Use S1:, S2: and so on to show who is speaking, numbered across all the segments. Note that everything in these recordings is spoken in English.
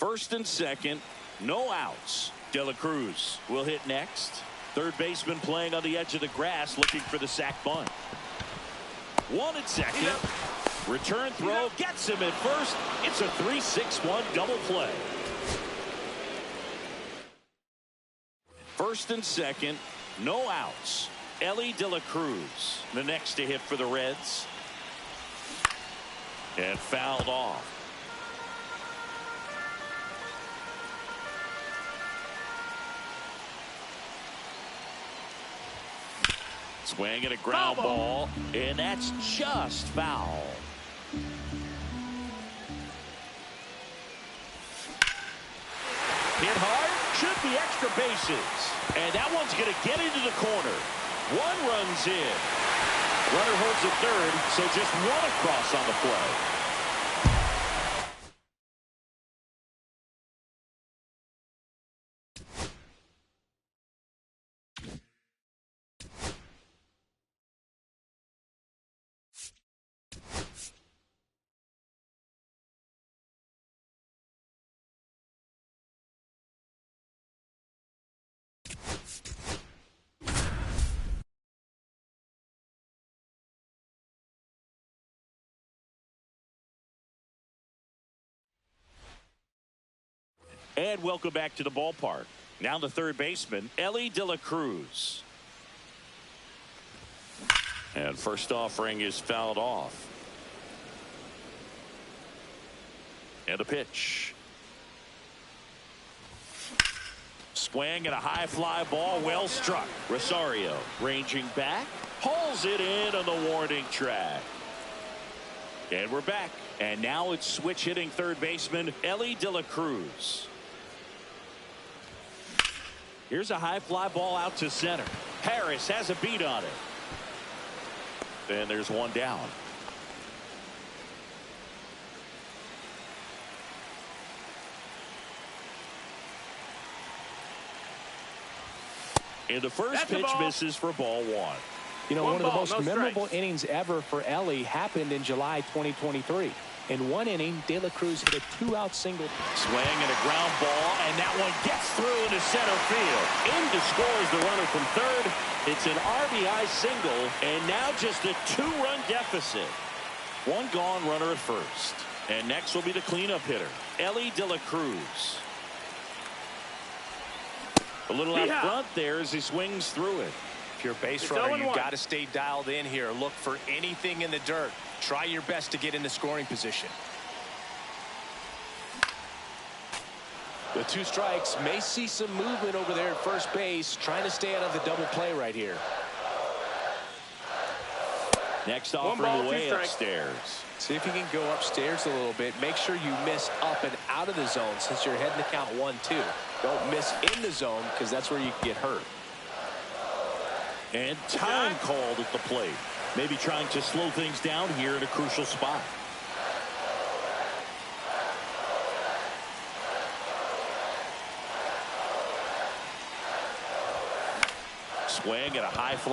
S1: First and second, no outs. De La Cruz will hit next. Third baseman playing on the edge of the grass, looking for the sac bunt. One at second. Return throw gets him at first. It's a 3-6-1 double play. First and second, no outs. Elly De La Cruz, the next to hit for the Reds. And fouled off. Swing and a ground ball, and that's just foul. Hit hard, should be extra bases. And that one's going to get into the corner. One runs in. Runner holds at third, so just one across on the play. And welcome back to the ballpark. Now the third baseman, Elly De La Cruz. And first offering is fouled off. And a pitch. Swing and a high fly ball, well struck. Rosario ranging back, hauls it in on the warning track. And we're back. And now it's switch hitting third baseman, Elly De La Cruz. Here's a high fly ball out to center. Harris has a beat on it. And there's one down. And the first pitch misses for ball one.
S2: You know, one of the most memorable innings ever for Elly happened in July 2023. In one inning, De La Cruz hit a two-out single.
S1: Swing and a ground ball, and that one gets through into center field. In to scores the runner from third. It's an RBI single, and now just a two-run deficit. One gone, runner at first. And next will be the cleanup hitter, Elly De La Cruz. A little out front there as he swings through it.
S3: If you're a base runner, you've got to stay dialed in here. Look for anything in the dirt. Try your best to get into scoring position. The two strikes may see some movement over there at first base, trying to stay out of the double play right here.
S1: Next offering way upstairs.
S2: See if you can go upstairs a little bit. Make sure you miss up and out of the zone since you're heading to count 1-2. Don't miss in the zone because that's where you can get hurt.
S1: And time called at the plate. Maybe trying to slow things down here in a crucial spot. Swing at a high fly.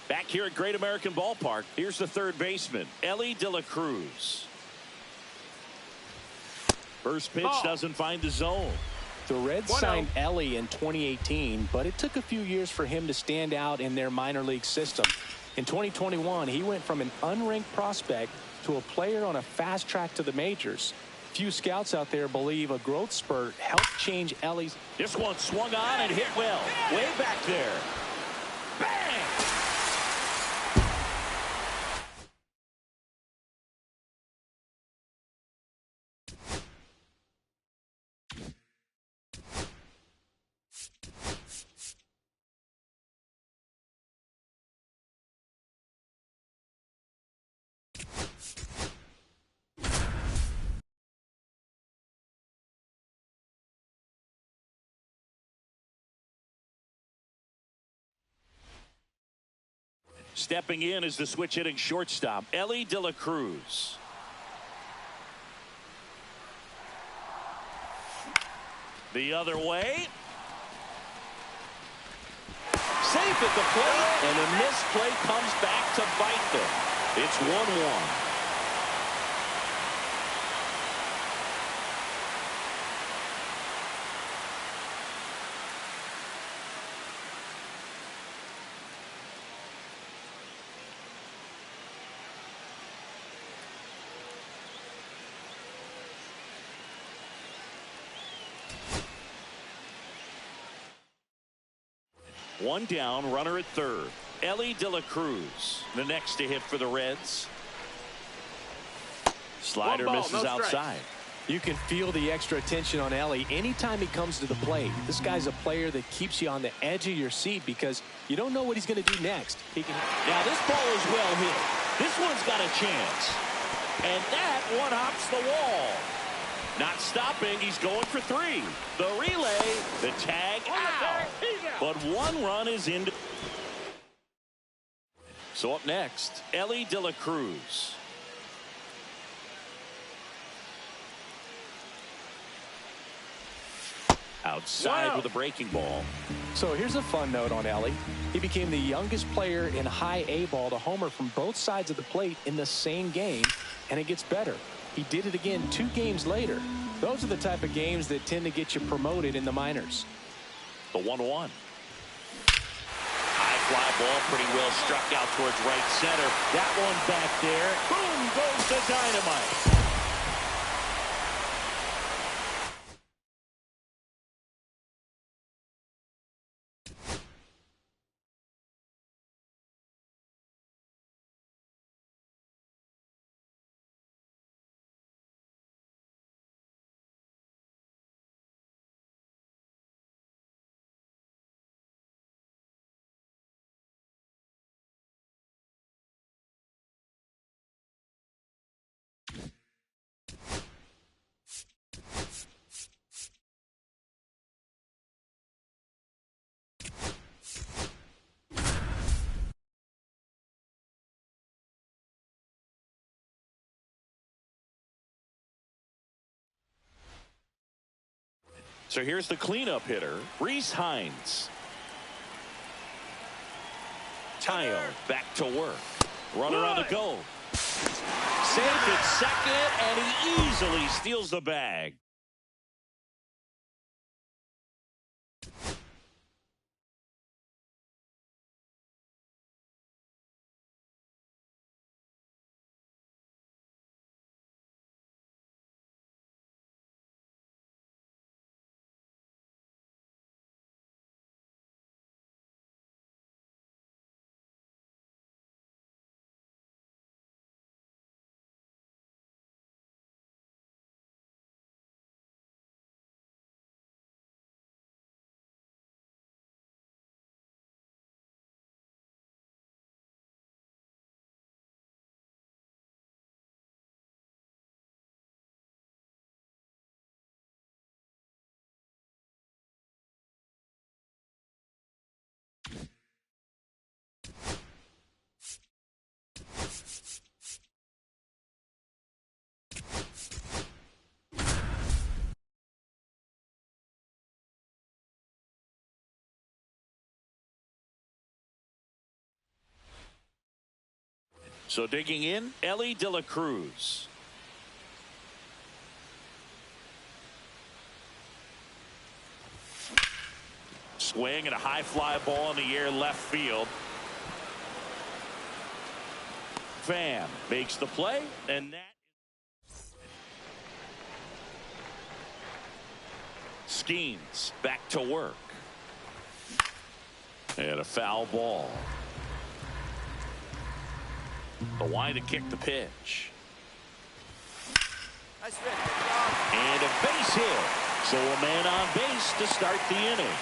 S1: Back here at Great American Ballpark, here's the third baseman, Elly De La Cruz. First pitch doesn't find the zone.
S2: The Reds signed Elly in 2018, but it took a few years for him to stand out in their minor league system. In 2021, he went from an unranked prospect to a player on a fast track to the majors. Few scouts out there believe a growth spurt helped change Elly's.
S1: This one swung on and hit well. Way back there. Bang! Stepping in is the switch hitting shortstop, Elly De La Cruz. The other way. Safe at the plate, and a missed play comes back to bite them. It's 1-1. One down, runner at third. Elly De La Cruz, the next to hit for the Reds. Slider misses outside.
S2: You can feel the extra attention on Elly anytime he comes to the plate. This guy's a player that keeps you on the edge of your seat because you don't know what he's going to do next.
S1: Now this ball is well hit. This one's got a chance. And that one hops the wall. Not stopping, he's going for three. The relay, the tag, out. But one run is in. So up next, Elly De La Cruz. Outside with a breaking ball.
S2: So here's a fun note on Elly. He became the youngest player in high A ball to homer from both sides of the plate in the same game, and it gets better. He did it again 2 games later. Those are the type of games that tend to get you promoted in the minors.
S1: The 1-1. High fly ball, pretty well struck out towards right center. That one back there. Boom goes the dynamite. So here's the cleanup hitter, Rhys Hines. Tayo back to work. Runner on the go. Safe at second, and he easily steals the bag. So digging in, Elly De La Cruz. Swing and a high fly ball in the air left field. Pham makes the play, and that Skeens back to work. And a foul ball. The wide to kick the pitch. And a base hit. So a man on base to start the inning.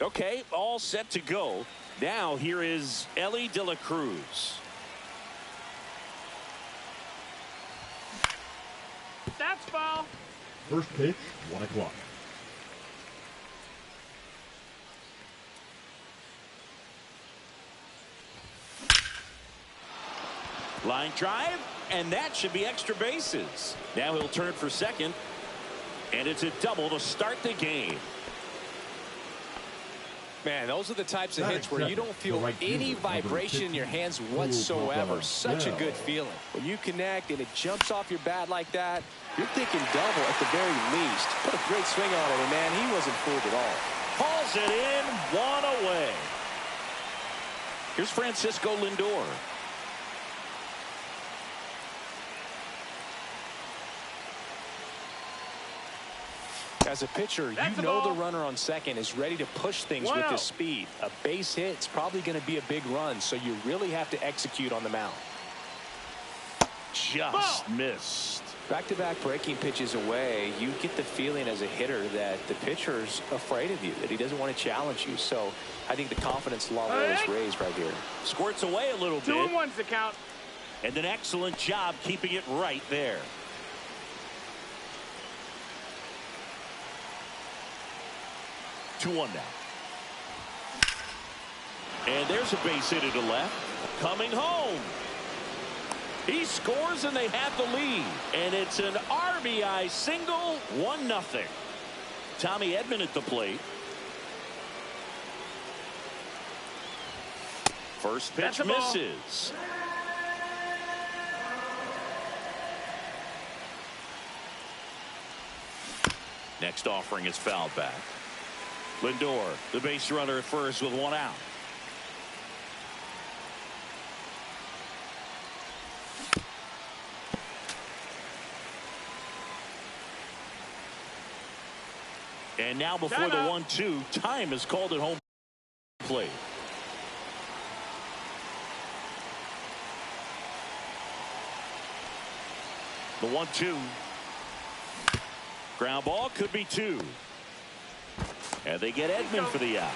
S1: Okay, all set to go. Now here is Elly De La Cruz.
S4: That's foul.
S5: First pitch, 1 o'clock.
S1: Line drive, and that should be extra bases. Now he'll turn for second, and it's a double to start the game.
S2: Man, those are the types of hits where you don't feel any vibration in your hands whatsoever. Such a good feeling. When you connect and it jumps off your bat like that, you're thinking double at the very least. Put a great swing on it, and man, he wasn't fooled at all.
S1: Hauls it in, 1 away. Here's Francisco Lindor.
S2: As a pitcher, you know the runner on second is ready to push things with his speed. A base hit's probably going to be a big run, so you really have to execute on the mound.
S1: Just missed.
S2: Back-to-back breaking pitches away, you get the feeling as a hitter that the pitcher's afraid of you, that he doesn't want to challenge you. So I think the confidence level is raised right here.
S1: Squirts away a little bit.
S4: 2-1's the count.
S1: And an excellent job keeping it right there. Two-one now. And there's a base hit to left. Coming home. He scores and they have the lead. And it's an RBI single, 1-0. Tommy Edman at the plate. First pitch misses. Next offering is fouled back. Lindor, the base runner at first with 1 out. And now before the 1-2, time is called at home plate. The 1-2. Ground ball, could be 2. And they get Edman for the out.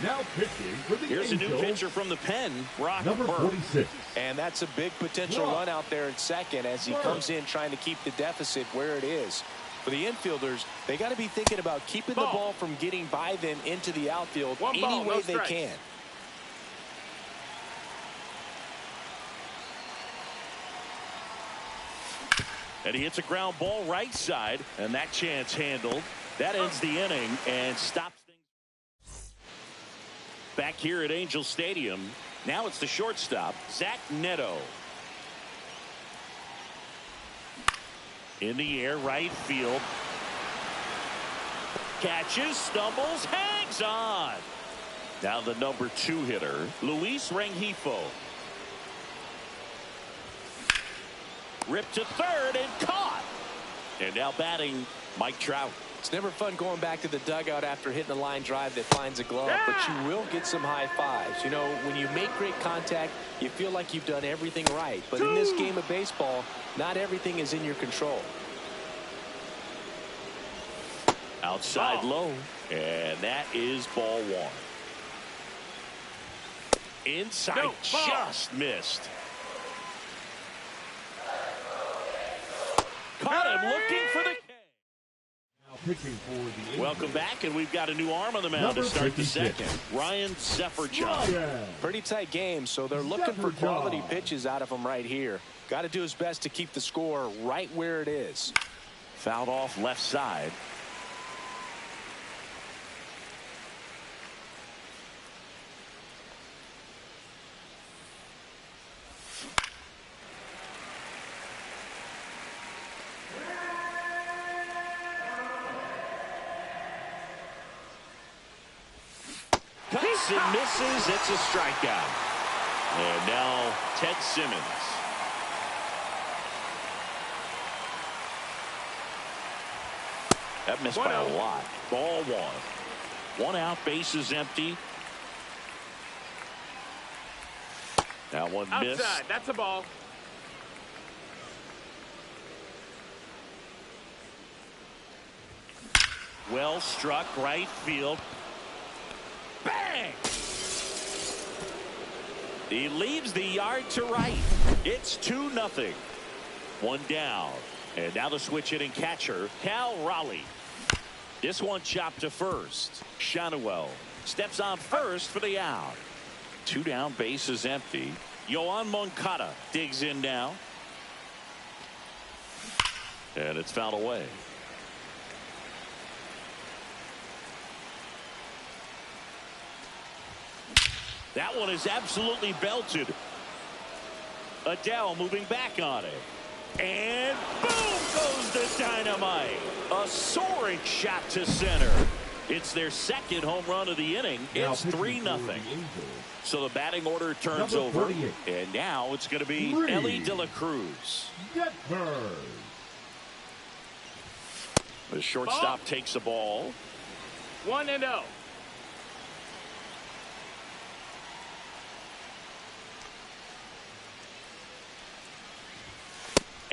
S5: Now pitching for the
S1: Here's
S5: Angels,
S1: a new pitcher from the pen, Brock
S5: number
S1: Burke.
S5: 46.
S2: And that's a big potential run out there at second as he comes in trying to keep the deficit where it is. For the infielders, they got to be thinking about keeping the ball from getting by them into the outfield any way they can.
S1: And he hits a ground ball right side, and that chance handled. That ends the inning and stops things. Back here at Angel Stadium, now it's the shortstop, Zach Neto. In the air, right field. Catches, stumbles, hangs on. Now the number 2 hitter, Luis Rengifo. Ripped to third and caught. And now batting, Mike Trout.
S2: It's never fun going back to the dugout after hitting a line drive that finds a glove, but you will get some high fives. You know, when you make great contact, you feel like you've done everything right. But in this game of baseball, not everything is in your control.
S1: Outside low, and that is ball 1. Inside, just missed. Caught him looking for the K.
S5: Now pitching for the Angels.
S1: Welcome back, and we've got a new arm on the mound to start the second. Ryan Sefferjohn.
S2: Pretty tight game, so they're looking for quality pitches out of him right here. Got to do his best to keep the score right where it is.
S1: Fouled off left side. Cuts and misses. It's a strikeout. And now Ted Simmons. That missed by a lot. Ball 1. 1 out, bases empty. That one missed.
S4: Outside, that's a ball.
S1: Well struck right field. Bang! He leaves the yard to right. It's 2-0. One down. And now the switch hitting catcher, Cal Raleigh. This one chopped to first. Shanuel steps on first for the out. 2 down, base is empty. Yoan Moncada digs in now. And it's fouled away. That one is absolutely belted. Adele moving back on it. And boom goes the dynamite. A soaring shot to center. It's their second home run of the inning. It's 3-0. So the batting order turns over. And now it's going to be Elly De La Cruz. The shortstop takes the ball.
S4: 1-0.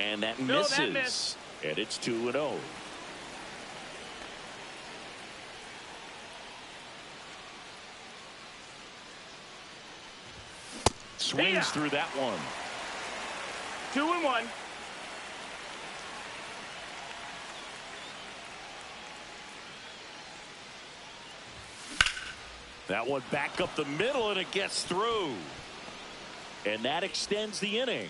S1: And that misses. And it's 2-0. Swings through that one.
S4: 2-1.
S1: That one back up the middle, and it gets through. And that extends the inning.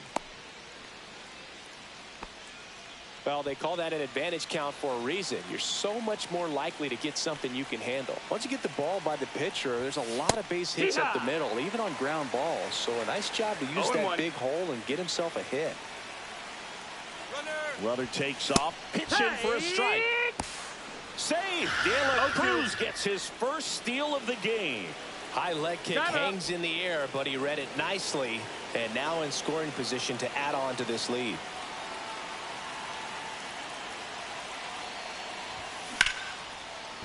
S2: Well, they call that an advantage count for a reason. You're so much more likely to get something you can handle. Once you get the ball by the pitcher, there's a lot of base hits up the middle, even on ground balls. So a nice job to use that big hole and get himself a hit.
S1: Runner takes off, pitch in for a strike. Save. De La Cruz gets his first steal of the game.
S2: High leg kick hangs in the air, but he read it nicely. And now in scoring position to add on to this lead.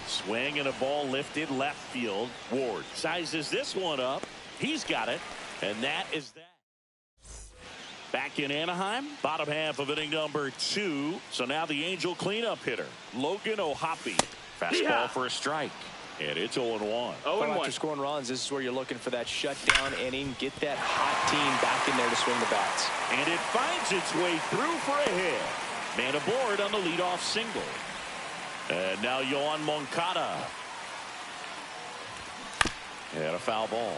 S1: Swing and a ball lifted left field. Ward sizes this one up. He's got it. And that is that. Back in Anaheim, bottom half of inning number 2. So now the Angel cleanup hitter, Logan O'Hoppe. Fastball for a strike. And it's 0-1.
S2: After scoring runs, this is where you're looking for that shutdown inning. Get that hot team back in there to swing the bats.
S1: And it finds its way through for a hit. Man aboard on the leadoff single. And now Yoan Moncada. And a foul ball.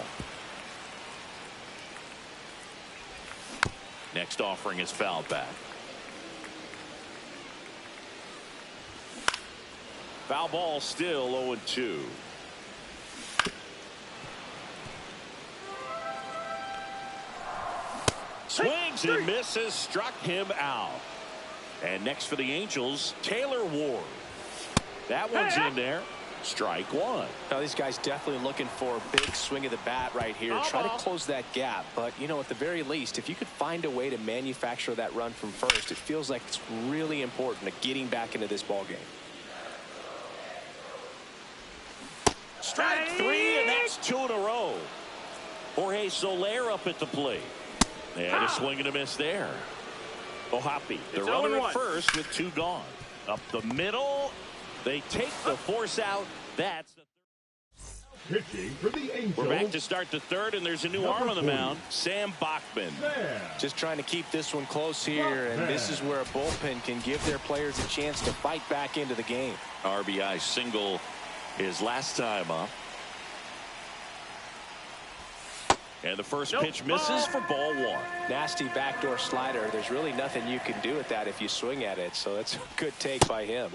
S1: Next offering is fouled back. Foul ball still 0-2. Swings and misses, struck him out. And next for the Angels, Taylor Ward. That one's in there. Strike one.
S2: Now these guys definitely looking for a big swing of the bat right here. Try to close that gap. But, you know, at the very least, if you could find a way to manufacture that run from first, it feels like it's really important to getting back into this ball game.
S1: Strike 3, and that's 2 in a row. Jorge Soler up at the plate. And a swing and a miss there. O'Hoppe, the runner at first with 2 gone. Up the middle. They take the force out. That's the third.
S5: Pitching for the Angels.
S1: We're back to start the third, and there's a new arm on the mound, Sam Bachman.
S2: Just trying to keep this one close here, and this is where a bullpen can give their players a chance to fight back into the game.
S1: RBI single his last time up. And the first pitch misses for ball 1.
S2: Nasty backdoor slider. There's really nothing you can do with that if you swing at it. So that's a good take by him.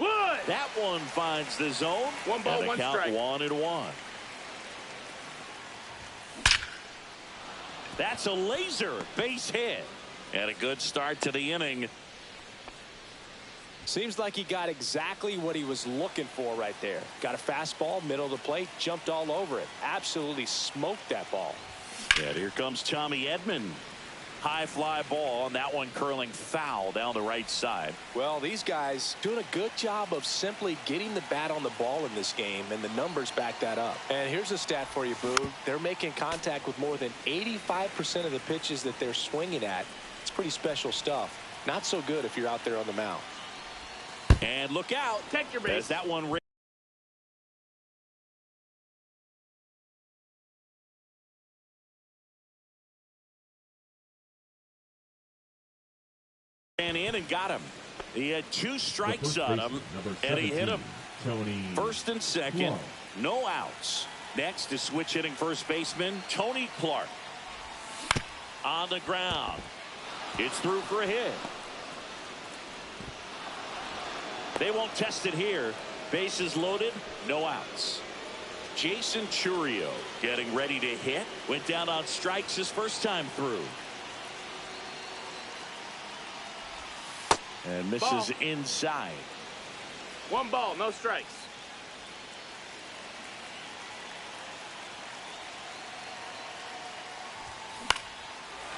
S1: That one finds the zone.
S4: 1 ball, 1 strike.
S1: 1-1. That's a laser base hit. And a good start to the inning.
S2: Seems like he got exactly what he was looking for right there. Got a fastball, middle of the plate, jumped all over it. Absolutely smoked that ball.
S1: And here comes Tommy Edman. High fly ball, and that one curling foul down the right side.
S2: Well, these guys doing a good job of simply getting the bat on the ball in this game, and the numbers back that up. And here's a stat for you, Boo. They're making contact with more than 85% of the pitches that they're swinging at. It's pretty special stuff. Not so good if you're out there on the mound.
S1: And look out.
S4: Take your base.
S1: As that one in and got him. He had 2 strikes on him, and he hit him. First and second, no outs. Next is switch hitting first baseman Tony Clark. On the ground. It's through for a hit. They won't test it here. Bases loaded, no outs. Jason Churio getting ready to hit. Went down on strikes his first time through. And misses inside.
S4: 1 ball, no strikes.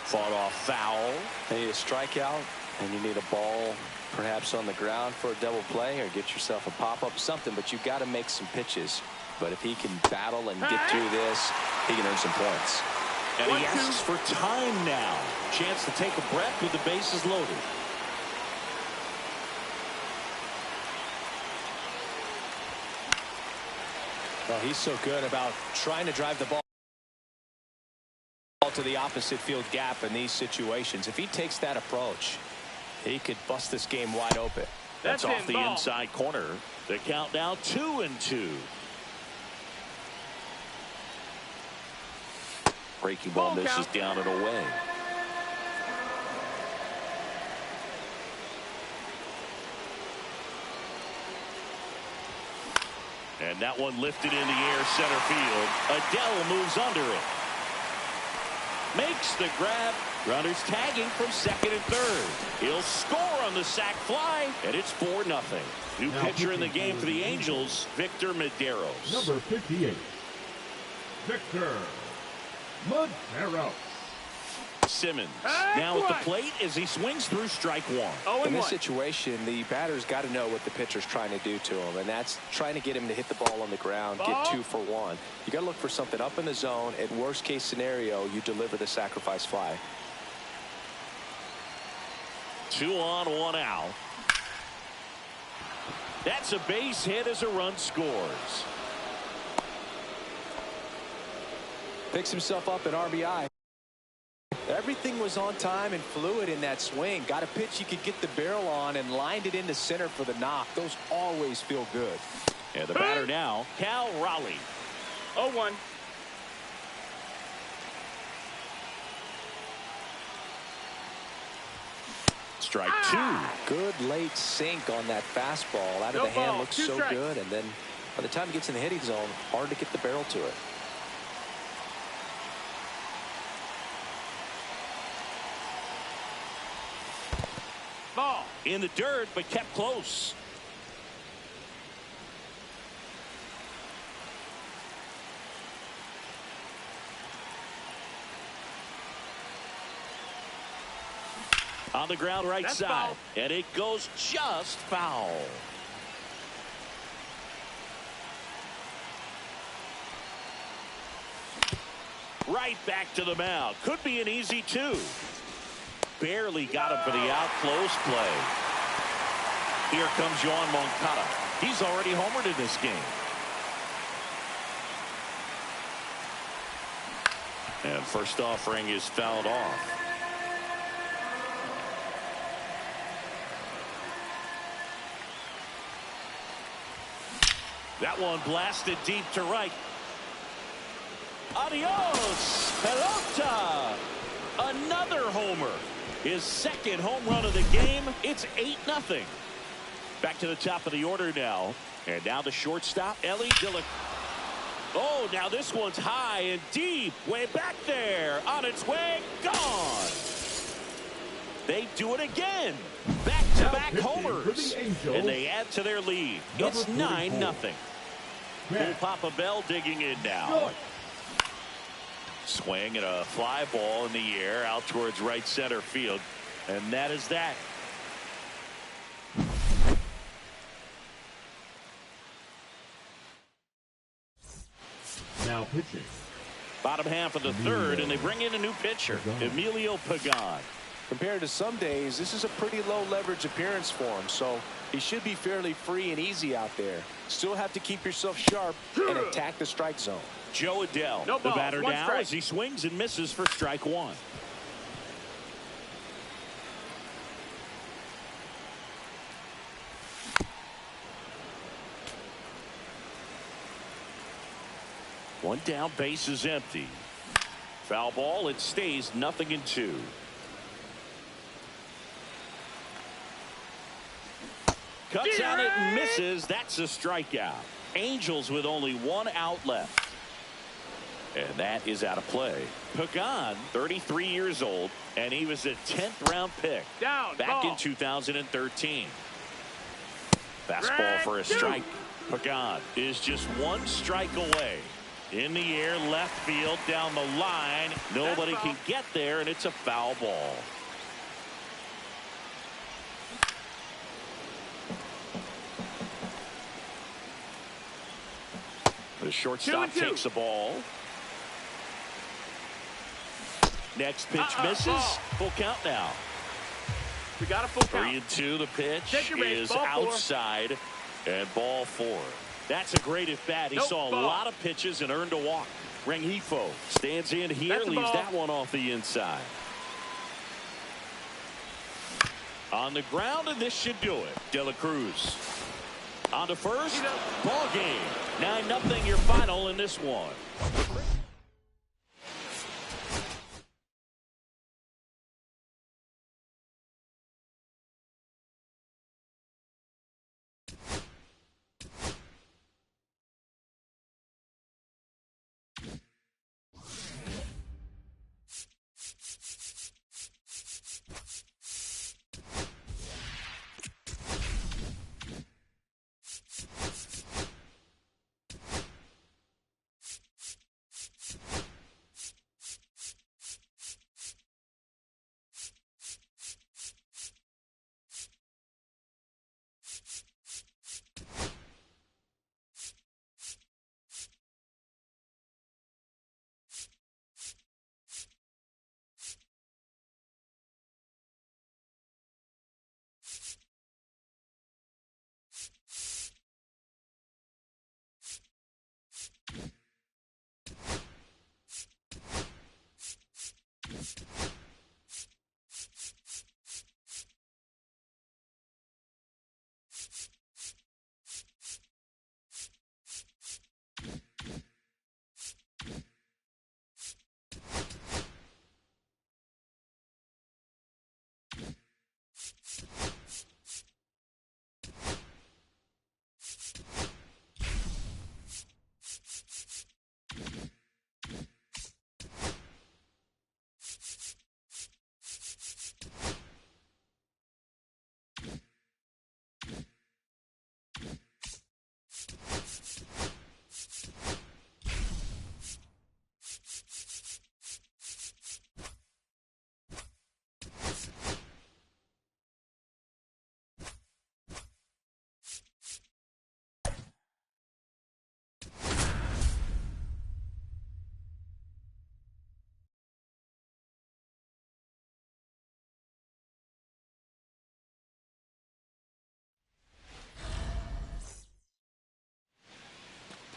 S1: Fought off foul.
S2: You need a strikeout, and you need a ball perhaps on the ground for a double play, or get yourself a pop-up, something, but you've got to make some pitches. But if he can battle and get through this, he can earn some points.
S1: And he asks for time now. Chance to take a breath with the bases loaded.
S2: Well, he's so good about trying to drive the ball to the opposite field gap in these situations. If he takes that approach, he could bust this game wide open.
S1: That's off the inside corner. The count now 2-2. Breaking ball misses down and away. And that one lifted in the air center field. Adele moves under it. Makes the grab. Runners tagging from second and third. He'll score on the sac fly, and it's 4-0. New pitcher in the game for the Angels, Victor Medeiros.
S5: Number 58, Victor Medeiros.
S1: Simmons now at the plate as he swings through strike 1.
S2: In this situation, the batter's got to know what the pitcher's trying to do to him, and that's trying to get him to hit the ball on the ground, get 2 for 1. You got to look for something up in the zone. At worst case scenario, you deliver the sacrifice fly.
S1: 2 on, 1 out. That's a base hit as a run scores.
S2: Picks himself up at RBI. Everything was on time and fluid in that swing. Got a pitch you could get the barrel on and lined it into center for the knock. Those always feel good.
S1: And the batter now, Cal Raleigh.
S4: 0-1.
S1: Strike 2.
S2: Good late sink on that fastball. Out of the hand, looks so good. And then by the time it gets in the hitting zone, hard to get the barrel to it.
S4: Ball.
S1: In the dirt, but kept close. On the ground right side. Foul. And it goes just foul. Right back to the mound. Could be an easy 2. Barely got him for the out close play. Here comes Yoan Moncada. He's already homered in this game. And first offering is fouled off. That one blasted deep to right. Adios, pelota. Another homer. His second home run of the game. It's 8-0. Back to the top of the order now. And now the shortstop, Ellie Dillon. Oh, now this one's high and deep. Way back there. On its way. Gone. They do it again. Back-to-back homers. And they add to their lead. It's 9-0. Bull Papa Bell digging in now. Swing and a fly ball in the air out towards right center field. And that is that.
S5: Now pitching.
S1: Bottom half of the third, and they bring in a new pitcher, Emilio Pagan.
S2: Compared to some days, this is a pretty low leverage appearance for him, so he should be fairly free and easy out there. Still have to keep yourself sharp and attack the strike zone.
S1: Joe Adele, the batter now as he swings and misses for strike 1. One down, base is empty. Foul ball. It stays 0-2. Cuts on it and misses. That's a strikeout. Angels with only one out left. And that is out of play. Pagan, 33 years old, and he was a 10th round pick back in 2013. Fastball for a strike. Pagan is just one strike away. In the air, left field, down the line. Nobody can get there, and it's a foul ball. The shortstop takes the ball. Next pitch misses.
S4: Ball.
S1: Full count now.
S4: We got a full count.
S1: 3-2. The pitch is outside, and ball 4. That's a great at bat. He saw a lot of pitches and earned a walk. Rengifo stands in here, leaves that one off the inside. On the ground, and this should do it. De La Cruz on to first. Ball game. 9-0 your final in this one.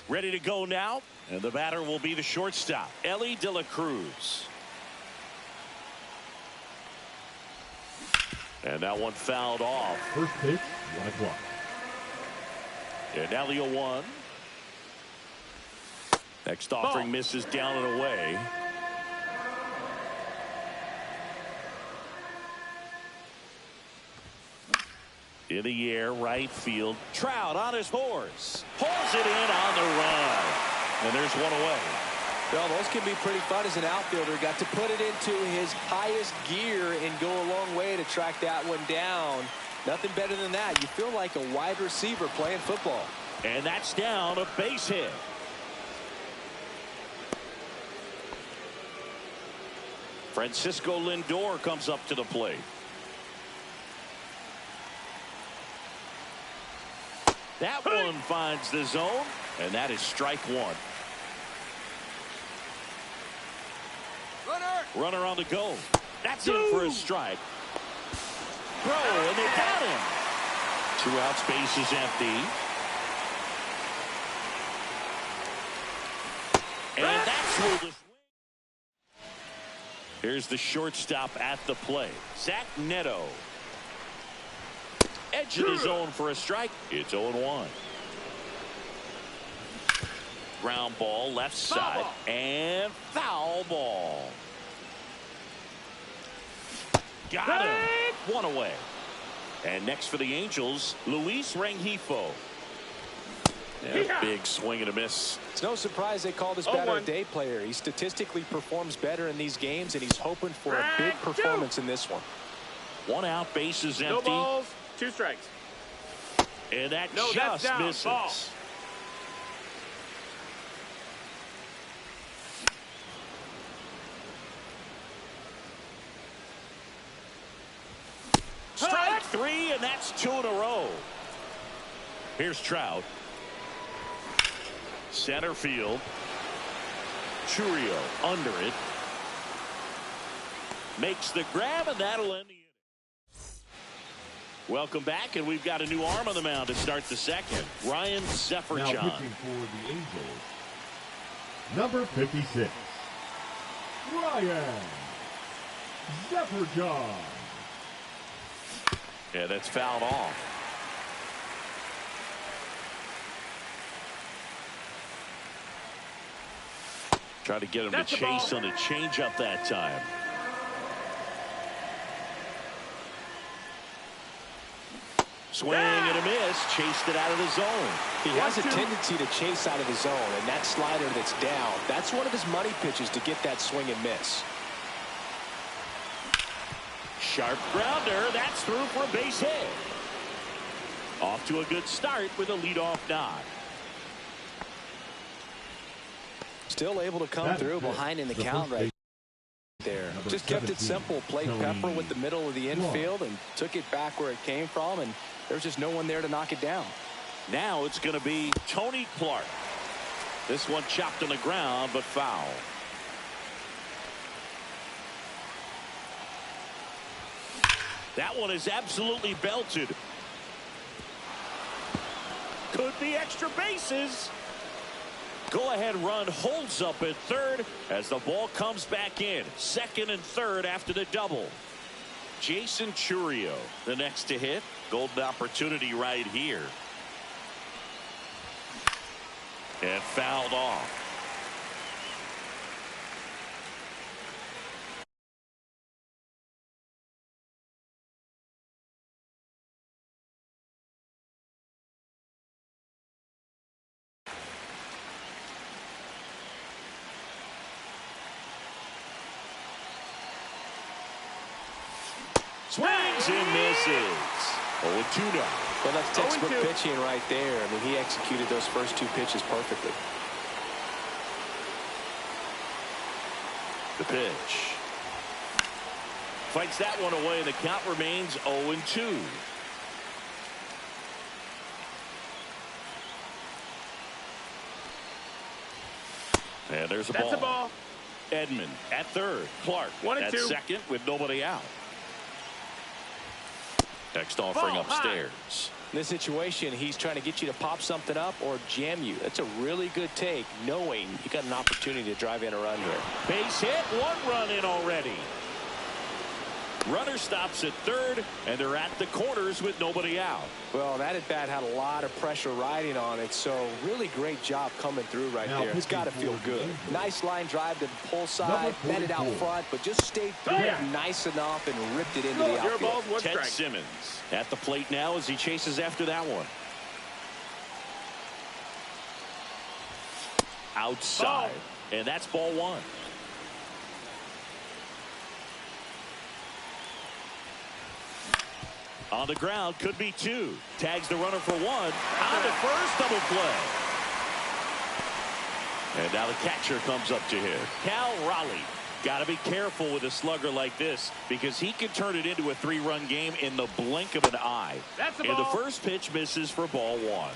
S1: Ready to go now, and the batter will be the shortstop, Elly De La Cruz. And that one fouled off.
S5: First pitch, 1 o'clock.
S1: And now the 0-1. Next offering misses down and away. In the air, right field. Trout on his horse. Pulls it in on the run. And there's one away.
S2: Well, those can be pretty fun as an outfielder. Got to put it into his highest gear and go a long way to track that one down. Nothing better than that. You feel like a wide receiver playing football.
S1: And that's down, a base hit. Francisco Lindor comes up to the plate. That one finds the zone, and that is strike 1. Runner on the go. That's in for a strike. Throw, and they got him. 2 outs, base is empty. And that's where the swing. Here's the shortstop at the plate, Zach Neto. Edge of the zone for a strike. It's 0-1. Ground ball left side.
S4: Ball.
S1: And foul ball. Got him. One away. And next for the Angels, Luis Rengifo.
S3: Yeah, big swing and a miss.
S2: It's no surprise they call this batter a day player. He statistically performs better in these games, and he's hoping for a big performance in this one.
S1: One out, base is empty.
S4: No balls, 2 strikes.
S1: And that
S4: No, that's
S1: just
S4: down.
S1: misses.
S4: Ball.
S1: Strike 3, and that's 2 in a row. Here's Trout. Center field. Churio under it. Makes the grab, and that'll end the inning. Welcome back, and we've got a new arm on the mound to start the second. Ryan Zephyr
S5: Now
S1: John.
S5: pitching for the Angels, number 56, Ryan Zephyr John.
S1: Yeah, that's fouled off. Try to get him
S4: That's
S1: to chase on the changeup that time. Swing and a miss. Chased it out of the zone.
S2: He has a tendency to chase out of the zone, and that slider that's down, that's one of his money pitches to get that swing and miss.
S1: Sharp grounder. That's through for a base hit. Off to a good start with a leadoff nod.
S2: Still able to come through behind in the count right there. Just kept it simple. Played Pepper with the middle of the infield and took it back where it came from, and there's just no one there to knock it down.
S1: Now it's going to be Tony Clark. This one chopped on the ground, but foul. That one is absolutely belted. Could be extra bases. Go-ahead run holds up at third as the ball comes back in. Second and third after the double. Jason Churio, the next to hit. Golden opportunity right here. And fouled off. Swings and misses. 0-2 now.
S2: Well, that's textbook pitching right there. I mean, he executed those first 2 pitches perfectly.
S1: The pitch. Fights that one away, and the count remains 0-2. And there's a ball.
S4: That's a ball.
S1: Edman at third. Clark at second with nobody out. Next offering upstairs.
S2: In this situation, he's trying to get you to pop something up or jam you. That's a really good take, knowing you got an opportunity to drive in a run here.
S1: Base hit, 1 run in already. Runner stops at third, and they're at the corners with nobody out.
S2: Well, that at bat had a lot of pressure riding on it, so really great job coming through right there. It's got to feel good. Nice line drive to the pull side, met it out front, but just stayed through it nice enough and ripped it into the outfield.
S1: Ted Simmons at the plate now as he chases after that one. Outside, and that's ball 1. On the ground, could be 2. Tags the runner for 1. On the first, double play. And now the catcher comes up to hit. Cal Raleigh. Got to be careful with a slugger like this because he can turn it into a 3-run game in the blink of an eye.
S4: That's
S1: and the first pitch misses for ball 1.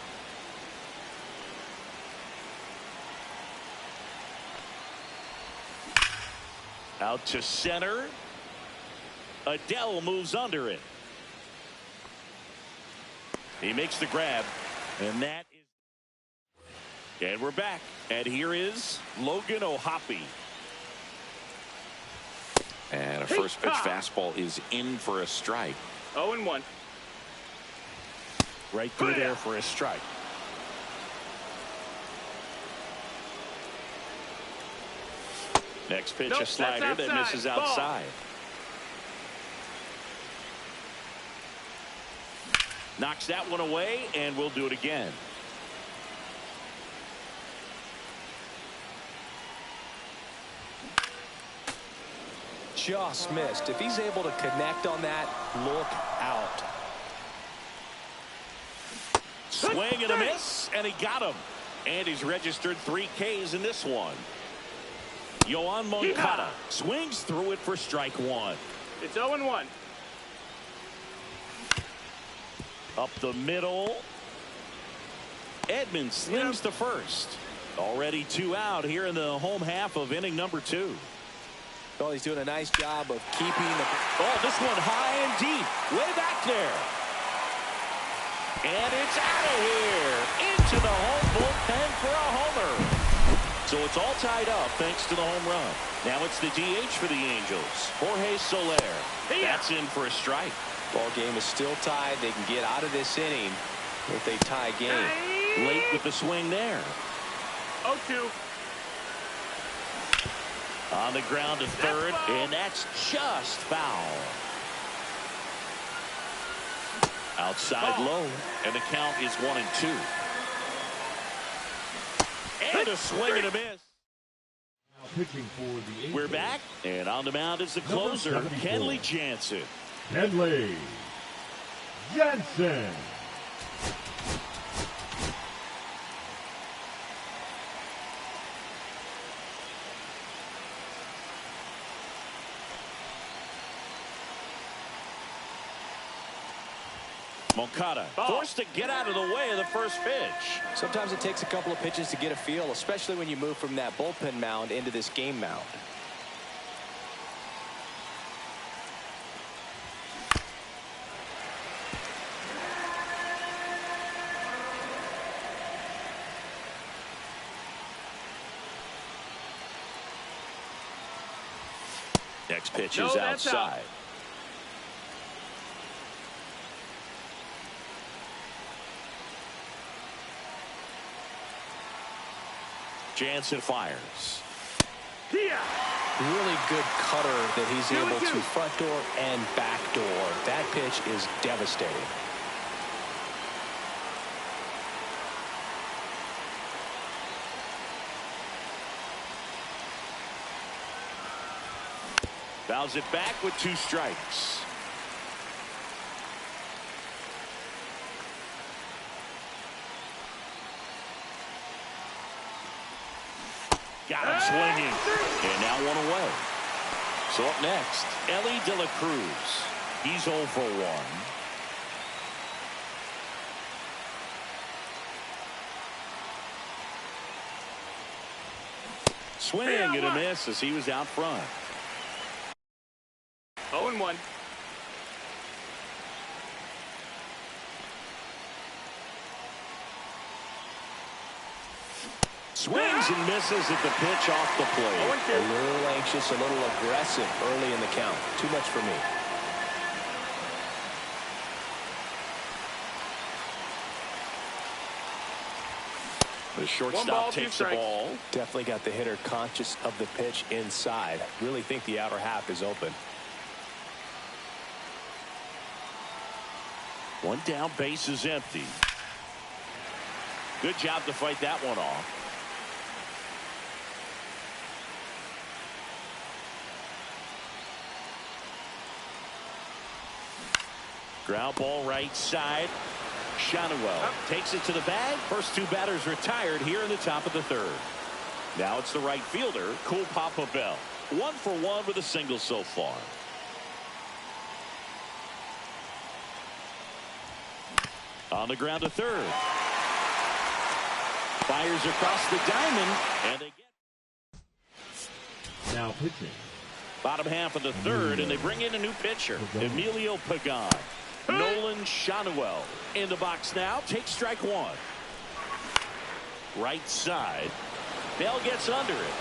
S1: Out to center. Adele moves under it. He makes the grab, and that is. And we're back. And here is Logan O'Hoppe.
S3: And a first pitch fastball is in for a strike.
S4: 0-1.
S2: Right through there for a strike.
S1: Next pitch,
S4: Nope,
S1: a slider that misses outside. Knocks that one away, and we'll do it again.
S2: Just missed. If he's able to connect on that, look out.
S1: Swing and a miss, and he got him. And he's registered 3 Ks in this one. Yoan Moncada swings through it for strike 1.
S4: It's 0-1.
S1: Up the middle. Edmonds slims to first. Already 2 out here in the home half of inning number 2.
S2: Well, he's doing a nice job of keeping the...
S1: Oh, this one high and deep. Way back there. And it's out of here. Into the home bullpen for a homer. So it's all tied up thanks to the home run. Now it's the DH for the Angels. Jorge Soler. That's in for a strike.
S2: Ball game is still tied. They can get out of this inning with a tie game.
S1: Late with the swing there.
S4: 0-2.
S1: On the ground to third, and that's just foul. Outside low, and the count is 1-2. And a swing and a miss.
S5: Now pitching for the Angels.
S1: We're back, and on the mound is the closer, Kenley Jansen.
S5: Kenley Jansen.
S1: Moncada forced to get out of the way of the first pitch.
S2: Sometimes it takes a couple of pitches to get a feel, especially when you move from that bullpen mound into this game mound.
S1: Next pitch is outside. Jansen fires.
S2: Really good cutter that he's able to front door and back door. That pitch is devastating.
S1: Fouls it back with 2 strikes. Got him swinging. And now 1 away. So up next, Ellie De La Cruz. He's 0 for 1. Swing and a miss as he was out front.
S4: 0-1.
S1: Swings and misses at the pitch off the plate.
S2: A little anxious, a little aggressive early in the count. Too much for me.
S1: The shortstop takes the ball.
S2: Definitely got the hitter conscious of the pitch inside. Really think the outer half is open.
S1: 1 down, base is empty. Good job to fight that one off. Ground ball right side. Shanuel takes it to the bag. First 2 batters retired here in the top of the 3rd. Now it's the right fielder, Cool Papa Bell. 1 for 1 with a single so far. On the ground to third. Fires across the diamond, and they get.
S5: Now pitching.
S1: Bottom half of the 3rd, and they bring in a new pitcher, Emilio Pagan. Nolan Shanuel in the box now. Takes strike 1. Right side. Bell gets under it.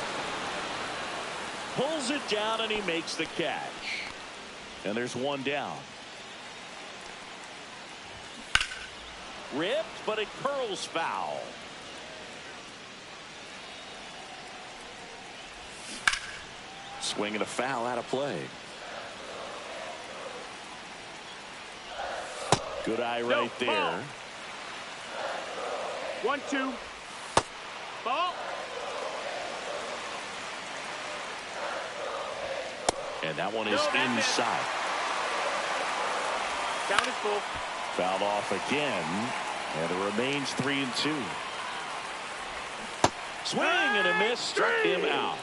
S1: Pulls it down, and he makes the catch. And there's 1 down. Ripped, but it curls foul. Swing and a foul out of play. Good eye right there.
S4: 1-2. Ball.
S1: And that one is inside.
S4: Count is full.
S1: Fouled off again. And it remains 3-2. Swing and a miss. Struck him out.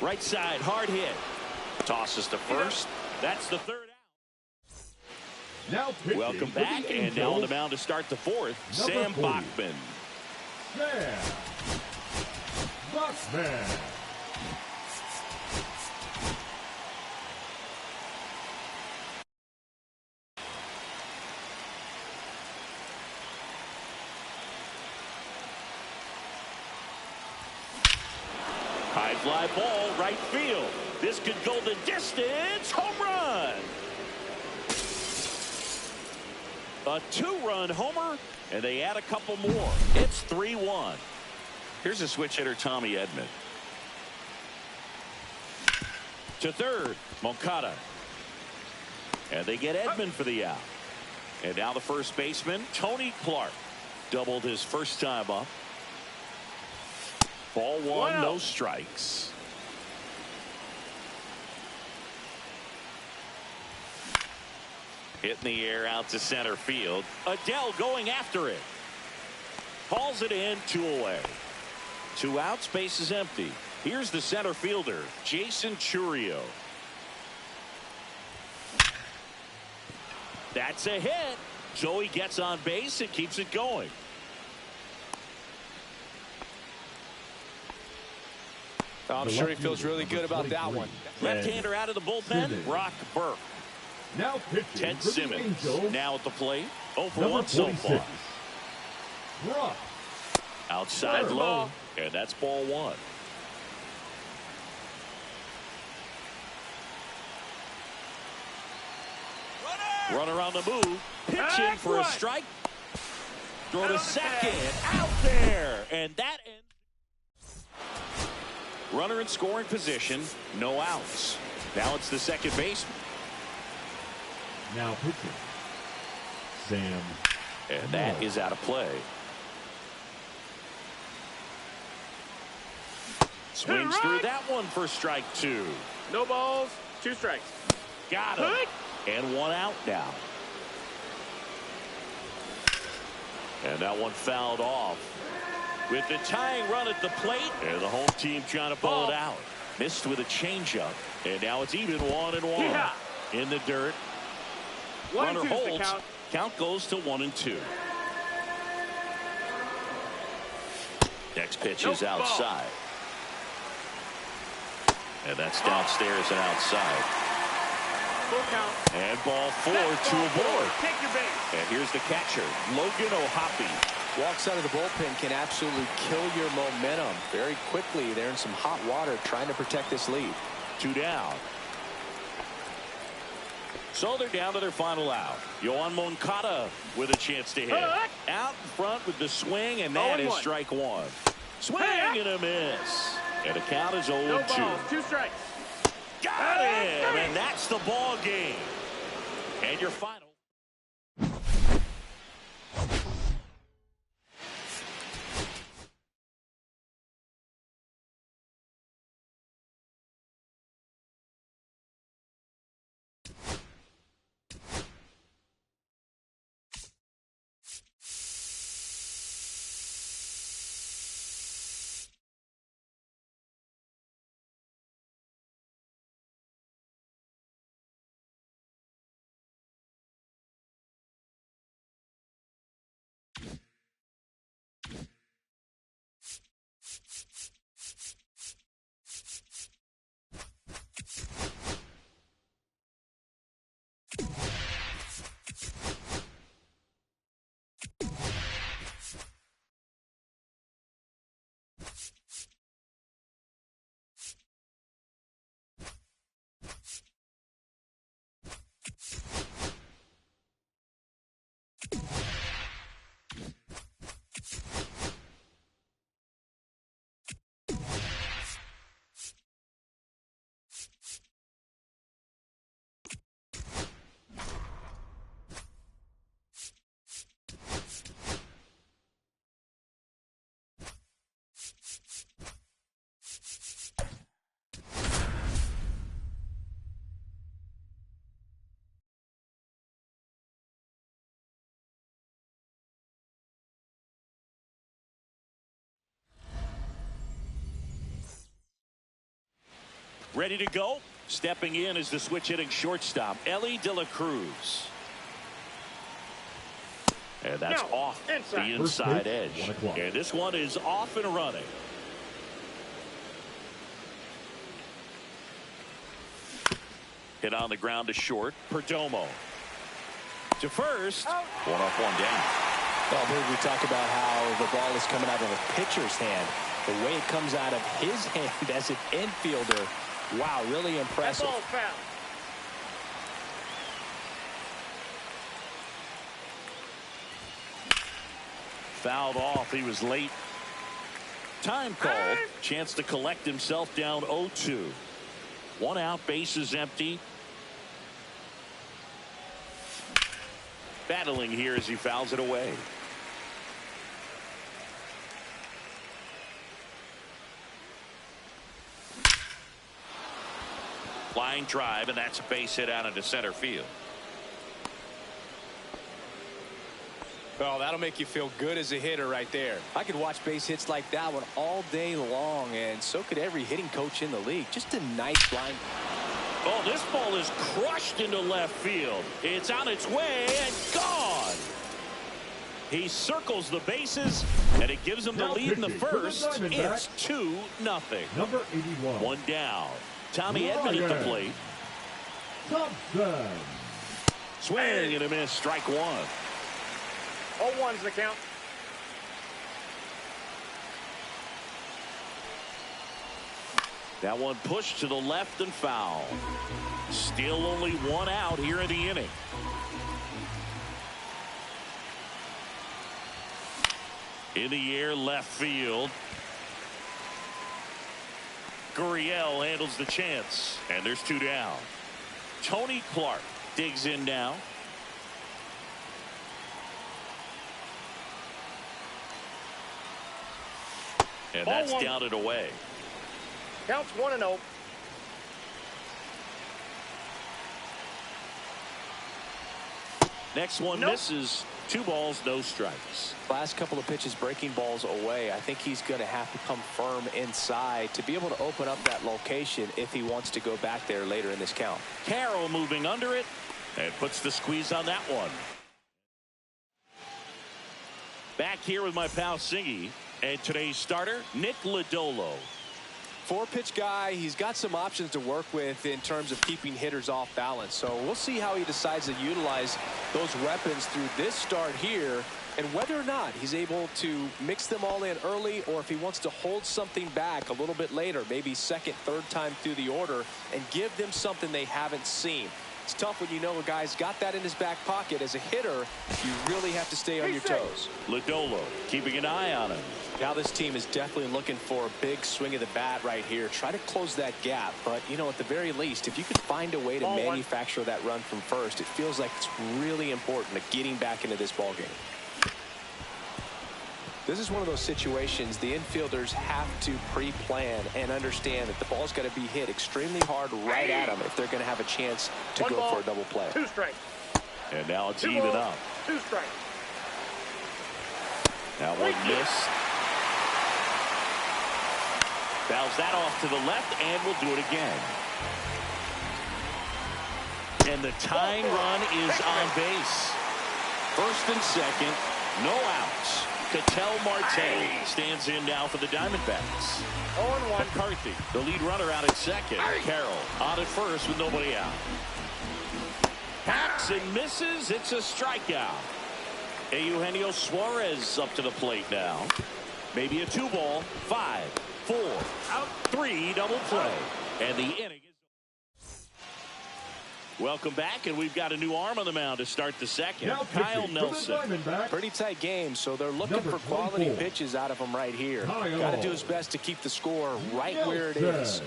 S1: Right side, hard hit. Tosses to first. That's the third out.
S5: Now
S1: welcome back, and now on the mound to start the fourth, Sam
S5: 40.
S1: Bachman.
S5: Sam Bachman.
S1: High fly ball, right field. This could go the distance. Home run. A 2-run homer, and they add a couple more. It's 3-1. Here's a switch hitter, Tommy Edman. To third, Moncada. And they get Edman for the out. And now the first baseman, Tony Clark. Doubled his first time up. Ball one, no strikes. Hit in the air out to center field. Adele going after it. Hauls it in, 2 away. 2 outs, base is empty. Here's the center fielder, Jason Churio. That's a hit. Joey gets on base and keeps it going.
S2: I'm sure he feels really good about that one.
S1: Left-hander out of the bullpen, Brock Burke.
S5: Now pitching
S1: Ted
S5: for the
S1: Simmons
S5: Angels,
S1: now at the plate. 0 for
S5: number
S1: 1 so
S5: 46.
S1: far.
S5: Brock
S1: Outside
S5: Burke.
S1: low, and that's ball 1. Runner on the move, pitching for a strike. Throw to second, out there, and that ends. Runner in scoring position, no outs. Now it's the second baseman.
S5: Now pitching Sam.
S1: And that is out of play. Swings through that one for strike 2.
S4: No balls, 2 strikes.
S1: Got him. And 1 out now. And that one fouled off. With the tying run at the plate, and the home team trying to pull it out. Missed with a changeup. And now it's even 1-1.
S4: Yeah.
S1: In the dirt.
S4: 1
S1: Runner
S4: 2 is the
S1: holds.
S4: count.
S1: Count goes to 1-2. Next pitch is outside. And that's downstairs and outside.
S4: Full count.
S1: And ball 4 to a board.
S4: Take your base.
S1: And here's the catcher, Logan O'Hoppe.
S2: Walks out of the bullpen can absolutely kill your momentum very quickly. They're in some hot water trying to protect this lead.
S1: 2 down. So they're down to their final out. Yohan Moncada with a chance to hit. Out in front with the swing, and that is strike 1. Swing and a miss. And the count is 0-2.
S4: No balls, 2 strikes.
S1: Got him, and that's the ball game. And your final. Ready to go. Stepping in is the switch hitting shortstop, Elly De La Cruz. And that's off the inside edge. And this one is off and running. Hit on the ground to short. Perdomo. To first. One up, one down.
S2: Well, Big, we talk about how the ball is coming out of a pitcher's hand. The way it comes out of his hand as an infielder. Wow, really impressive.
S4: That ball's foul.
S1: Fouled off. He was late. Time called. Chance to collect himself down 0-2. One out, bases empty. Battling here as he fouls it away. Flying drive, and that's a base hit out into center field.
S3: Well, that'll make you feel good as a hitter right there.
S2: I could watch base hits like that one all day long, and so could every hitting coach in the league. Just a nice line.
S1: Oh, this ball is crushed into left field. It's on its way and gone. He circles the bases, and it gives him the lead in the first. It's 2-0.
S5: Number 81.
S1: One down. Tommy Edman at the plate.
S5: Thompson.
S1: Swing and a miss. Strike one.
S4: 0-1's the count.
S1: That one pushed to the left and foul. Still only one out here in the inning. In the air, left field. Gurriel handles the chance, and there's two down. Tony Clark digs in now. And that's down and away.
S4: Counts 1-0.
S1: Next one misses. 2 balls, no strikes.
S2: Last couple of pitches breaking balls away. I think he's going to have to come firm inside to be able to open up that location if he wants to go back there later in this count.
S1: Carroll moving under it and puts the squeeze on that one. Back here with my pal Singy and today's starter, Nick Lodolo.
S2: 4-pitch guy. He's got some options to work with in terms of keeping hitters off balance. So we'll see how he decides to utilize those weapons through this start here, and whether or not he's able to mix them all in early, or if he wants to hold something back a little bit later, maybe second, third time through the order, and give them something they haven't seen. It's tough when you know a guy's got that in his back pocket. As a hitter, you really have to stay on your toes.
S1: Lodolo keeping an eye on him.
S2: Now this team is definitely looking for a big swing of the bat right here. Try to close that gap. But, you know, at the very least, if you can find a way to manufacture that run from first, it feels like it's really important to getting back into this ball game. This is one of those situations the infielders have to pre-plan and understand that the ball's got to be hit extremely hard right at them if they're going to have a chance to go for a double play.
S4: 2 strikes.
S1: And now it's even up.
S4: 2 strikes.
S1: That one missed. Fouls that off to the left, and we'll do it again. And the tying run is on base. First and second, no outs. Ketel Marte stands in now for the Diamondbacks.
S4: 0-1.
S1: McCarthy, the lead runner, out at second. Carroll on at first with nobody out. Hacks and misses. It's a strikeout. Eugenio Suarez up to the plate now. Maybe a 2-ball. 5, 4, out, 3, double play. And the inning is... Welcome back, and we've got a new arm on the mound to start the second. Kyle Nelson.
S2: Pretty tight game, so they're looking for quality pitches out of him right here. Got to do his best to keep the score right where it is.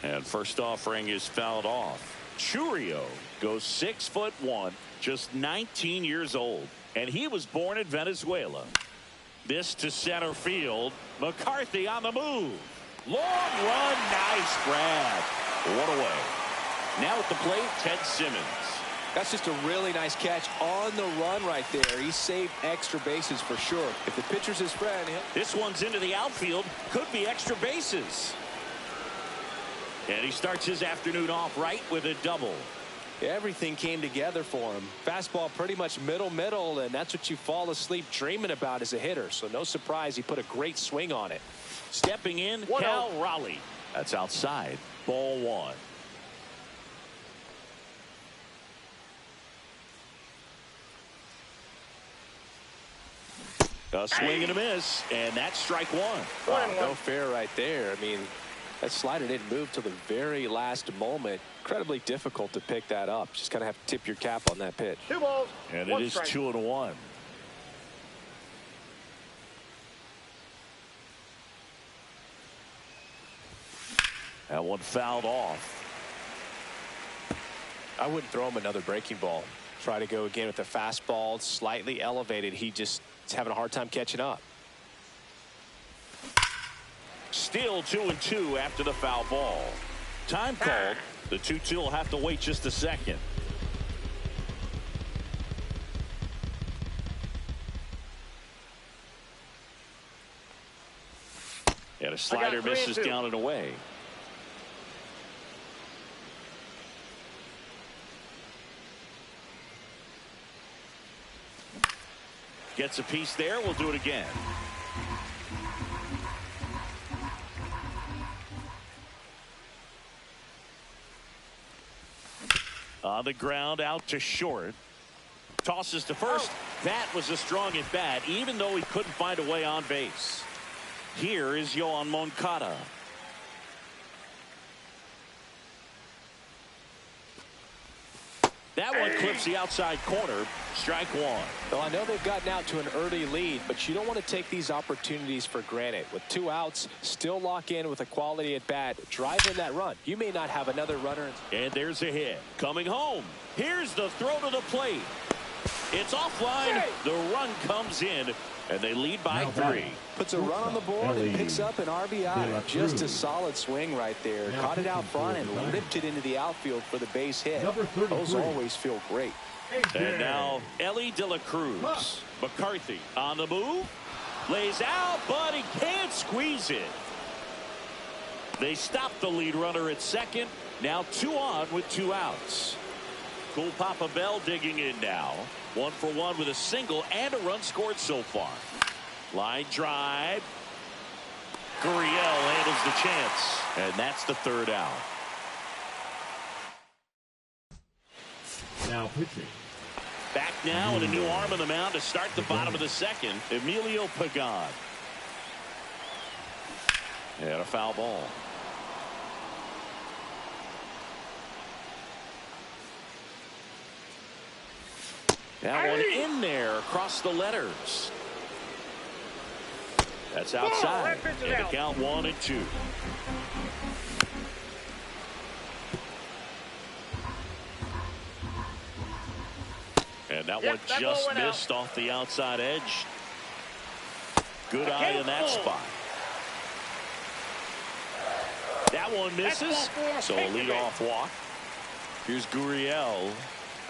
S1: And first offering is fouled off. Churio goes 6'1", just 19 years old, and he was born in Venezuela. This to center field. McCarthy on the move. Long run. Nice grab. One away. Now at the plate, Ted Simmons.
S2: That's just a really nice catch on the run right there. He saved extra bases for sure. If the pitcher's his friend,
S1: this one's into the outfield. Could be extra bases. And he starts his afternoon off right with a double.
S2: Everything came together for him. Fastball pretty much middle, and that's what you fall asleep dreaming about as a hitter. So no surprise he put a great swing on it.
S1: Stepping in, Cal Raleigh. That's outside. Ball one. A swing and a miss, and that's strike one.
S2: No fair right there. I mean, that slider didn't move till the very last moment. Incredibly difficult to pick that up. Just kind of have to tip your cap on that pitch.
S4: 2 balls.
S1: And it is 2-1. That one fouled off.
S2: I wouldn't throw him another breaking ball. Try to go again with the fastball, slightly elevated. He just is having a hard time catching up.
S1: Still 2-2 after the foul ball. Time called. The 2-2 will have to wait just a second. And a slider misses down and away. Gets a piece there. We'll do it again. On the ground, out to short. Tosses to first. That was a strong at bat, even though he couldn't find a way on base. Here is Yoan Moncada. That one clips the outside corner. Strike one.
S2: Well, I know they've gotten out to an early lead, but you don't want to take these opportunities for granted. With 2 outs, still lock in with a quality at bat. Drive in that run. You may not have another runner.
S1: And there's a hit. Coming home. Here's the throw to the plate. It's offline. The run comes in, and they lead by 3.
S2: Puts a run on the board and picks up an RBI. Just a solid swing right there. Caught it out front and lifted into the outfield for the base hit. Those always feel great.
S1: And now Ellie De La Cruz. McCarthy on the move. Lays out, but he can't squeeze it. They stop the lead runner at second. Now 2 on with 2 outs. Cool Papa Bell digging in now. 1 for 1 with a single and a run scored so far. Line drive. Gurriel handles the chance. And that's the 3rd out.
S5: Now pitching.
S1: Back now and a new arm on the mound to start the bottom of the 2nd. Emilio Pagan. And a foul ball. That one in there across the letters. That's outside. And the count 1-2. And that one just missed off the outside edge. Good eye in that spot. That one misses. So a leadoff walk. Here's Gurriel.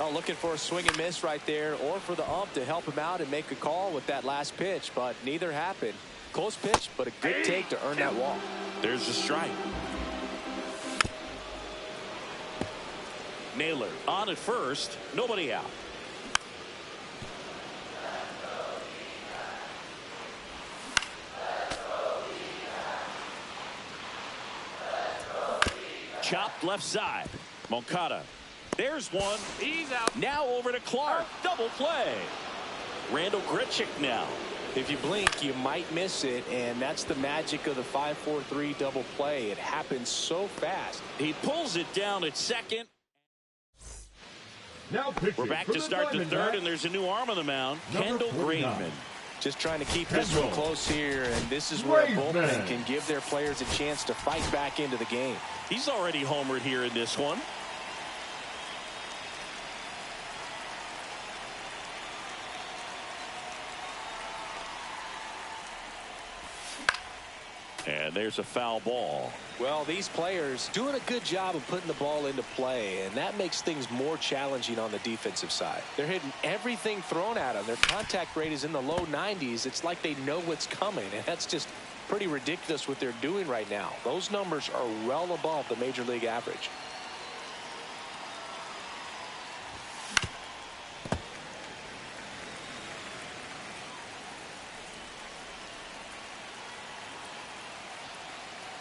S2: Oh, looking for a swing and miss right there, or for the ump to help him out and make a call with that last pitch, but neither happened. Close pitch, but a good take to earn that walk.
S1: There's a strike. Naylor on at first. Nobody out. Chopped left side. Moncada. There's one. He's out. Now over to Clark. Double play. Randall Grichuk now.
S2: If you blink, you might miss it, and that's the magic of the 5-4-3 double play. It happens so fast.
S1: He pulls it down at second.
S5: Now
S1: we're back to start the 3rd, and there's a new arm on the mound. Kendall Graveman.
S2: Just trying to keep this one close here, and this is where a bullpen can give their players a chance to fight back into the game.
S1: He's already homered here in this one. And there's a foul ball.
S2: Well, these players doing a good job of putting the ball into play, and that makes things more challenging on the defensive side. They're hitting everything thrown at them. Their contact rate is in the low 90s. It's like they know what's coming, and that's just pretty ridiculous what they're doing right now. Those numbers are well above the major league average.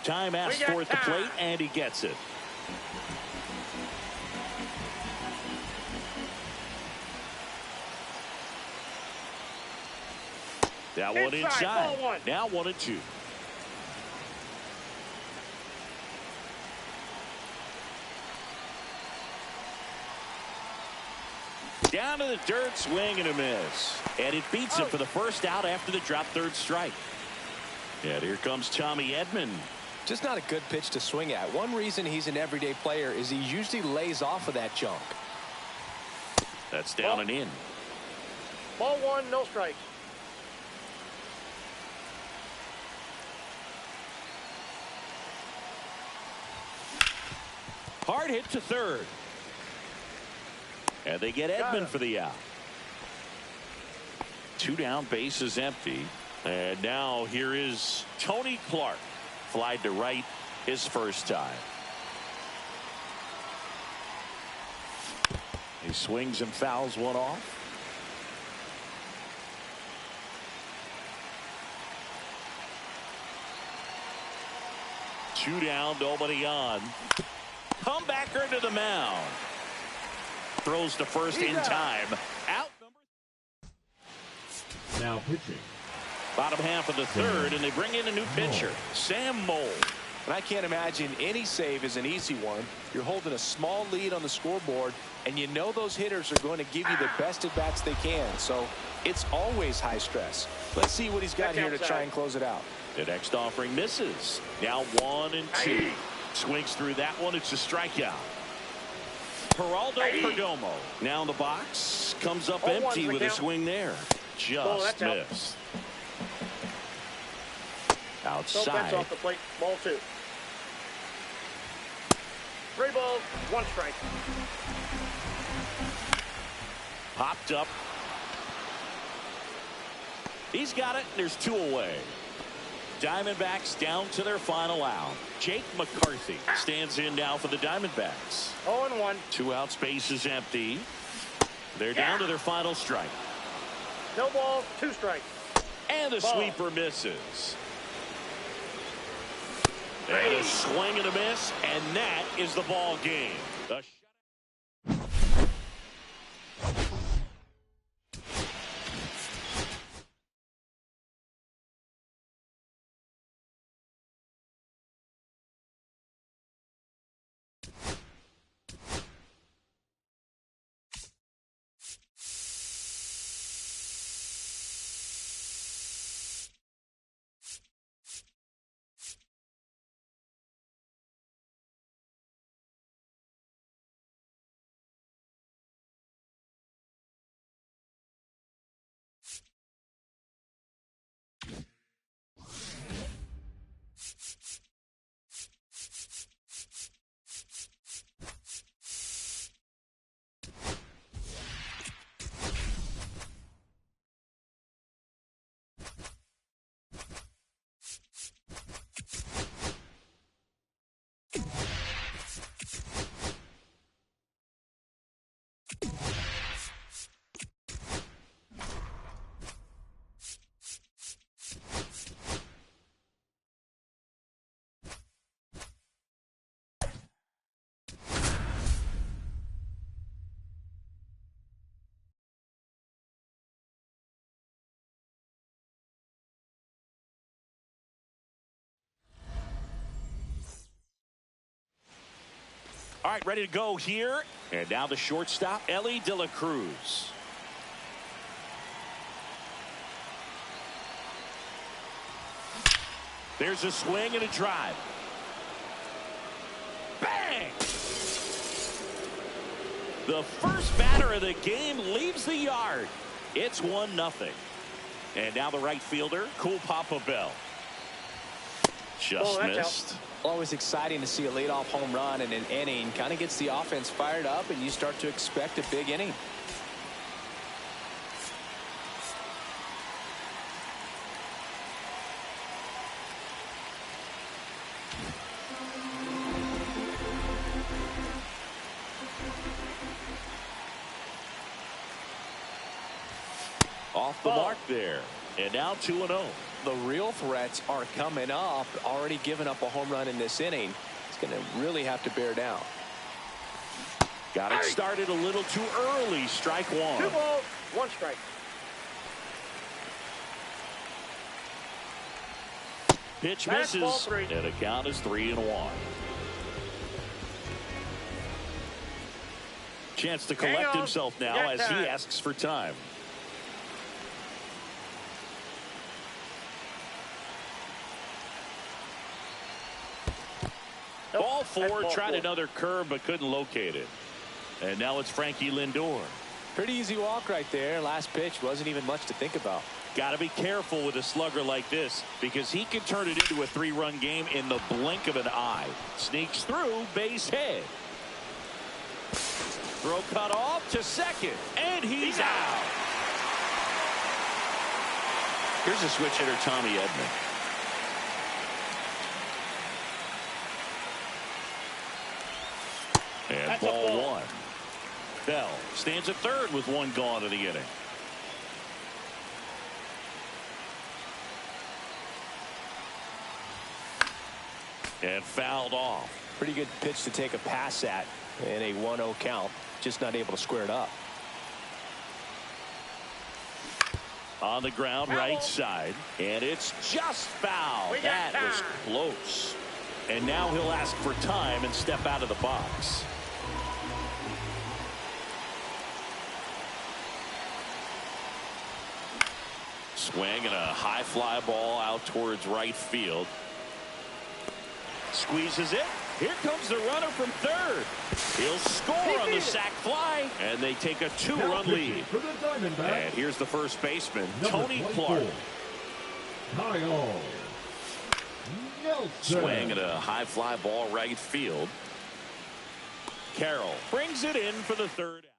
S1: Time asked for at the plate, and he gets it. That one inside. Now 1-2. Down to the dirt, swing and a miss. And it beats him for the first out after the drop third strike. And here comes Tommy Edman.
S2: Just not a good pitch to swing at. One reason he's an everyday player is he usually lays off of that junk.
S1: That's down and in.
S4: Ball 1, no strikes.
S1: Hard hit to third. And they get Edman for the out. 2 down, base is empty. And now here is Tony Clark. Flied to right his first time. He swings and fouls one off. Two down, nobody on. Comebacker to the mound. Throws to first in time. Out number.
S5: Now pitching.
S1: Bottom half of the third, and they bring in a new pitcher, Sam Moll.
S2: And I can't imagine any save is an easy one. You're holding a small lead on the scoreboard, and you know those hitters are going to give you the best at-bats they can. So it's always high stress. Let's see what he's got here to try and close it out.
S1: The next offering misses. Now 1-2. Swings through that one. It's a strikeout. Geraldo Perdomo now in the box. Comes up empty with a swing there. Just missed. Outside.
S4: Off the plate. Ball 2. 3 balls, 1 strike.
S1: Popped up. He's got it. There's 2 away. Diamondbacks down to their final out. Jake McCarthy stands in now for the Diamondbacks.
S4: 0-1.
S1: 2 outs, base is empty. They're down to their final strike.
S4: No balls, 2 strikes.
S1: And the sweeper misses. And a swing and a miss, and that is the ball game. All right, ready to go here. And now the shortstop, Elly De La Cruz. There's a swing and a drive. Bang! The first batter of the game leaves the yard. It's 1-0. And now the right fielder, Cool Papa Bell. Just missed.
S2: Always exciting to see a leadoff home run in an inning. Kind of gets the offense fired up, and you start to expect a big inning.
S1: Off the mark there. And now 2-0.
S2: The real threats are coming up. Already given up a home run in this inning. It's going to really have to bear down.
S1: Got it started a little too early. Strike one.
S4: 2 balls, 1 strike.
S1: Pitch
S4: That's
S1: misses.
S4: ball 3.
S1: And a count is 3-1. Chance to collect himself now as he asks for time. Ball 4, tried another curve but couldn't locate it. And now it's Frankie Lindor.
S2: Pretty easy walk right there. Last pitch wasn't even much to think about.
S1: Got to be careful with a slugger like this because he can turn it into a 3-run game in the blink of an eye. Sneaks through, base hit. Throw cut off to second, and he's out. Here's a switch hitter, Tommy Edman. And
S4: That's
S1: ball 1. Bell stands at third with 1 gone in the inning. And fouled off.
S2: Pretty good pitch to take a pass at in a 1-0 count. Just not able to square it up.
S1: On the ground, right side. And it's just foul. That was close. And now he'll ask for time and step out of the box. Swing and a high fly ball out towards right field. Squeezes it. Here comes the runner from third. He'll score on the sac fly, and they take a 2-run lead. And here's the first baseman, Tony Clark.
S5: Kyle Nelson.
S1: Swing and a high fly ball right field. Carroll brings it in for the third out.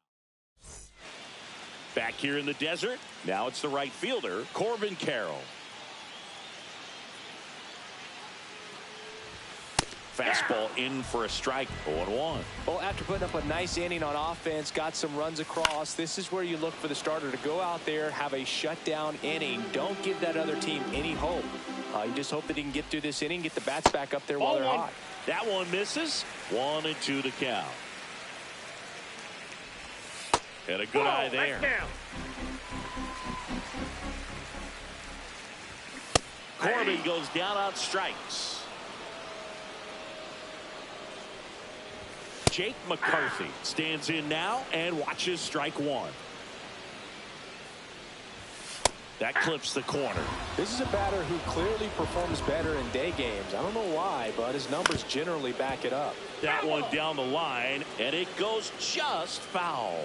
S1: Back here in the desert, now it's the right fielder, Corbin Carroll. Fastball in for a strike, 0-1.
S2: Well, after putting up a nice inning on offense, got some runs across, this is where you look for the starter to go out there, have a shutdown inning. Don't give that other team any hope. You just hope that he can get through this inning, get the bats back up there while they're hot.
S1: That one misses. 1-2 to count. And a good eye there. Corbin goes down on strikes. Jake McCarthy stands in now and watches strike 1. That clips the corner.
S2: This is a batter who clearly performs better in day games. I don't know why, but his numbers generally back it up.
S1: That one down the line, and it goes just foul.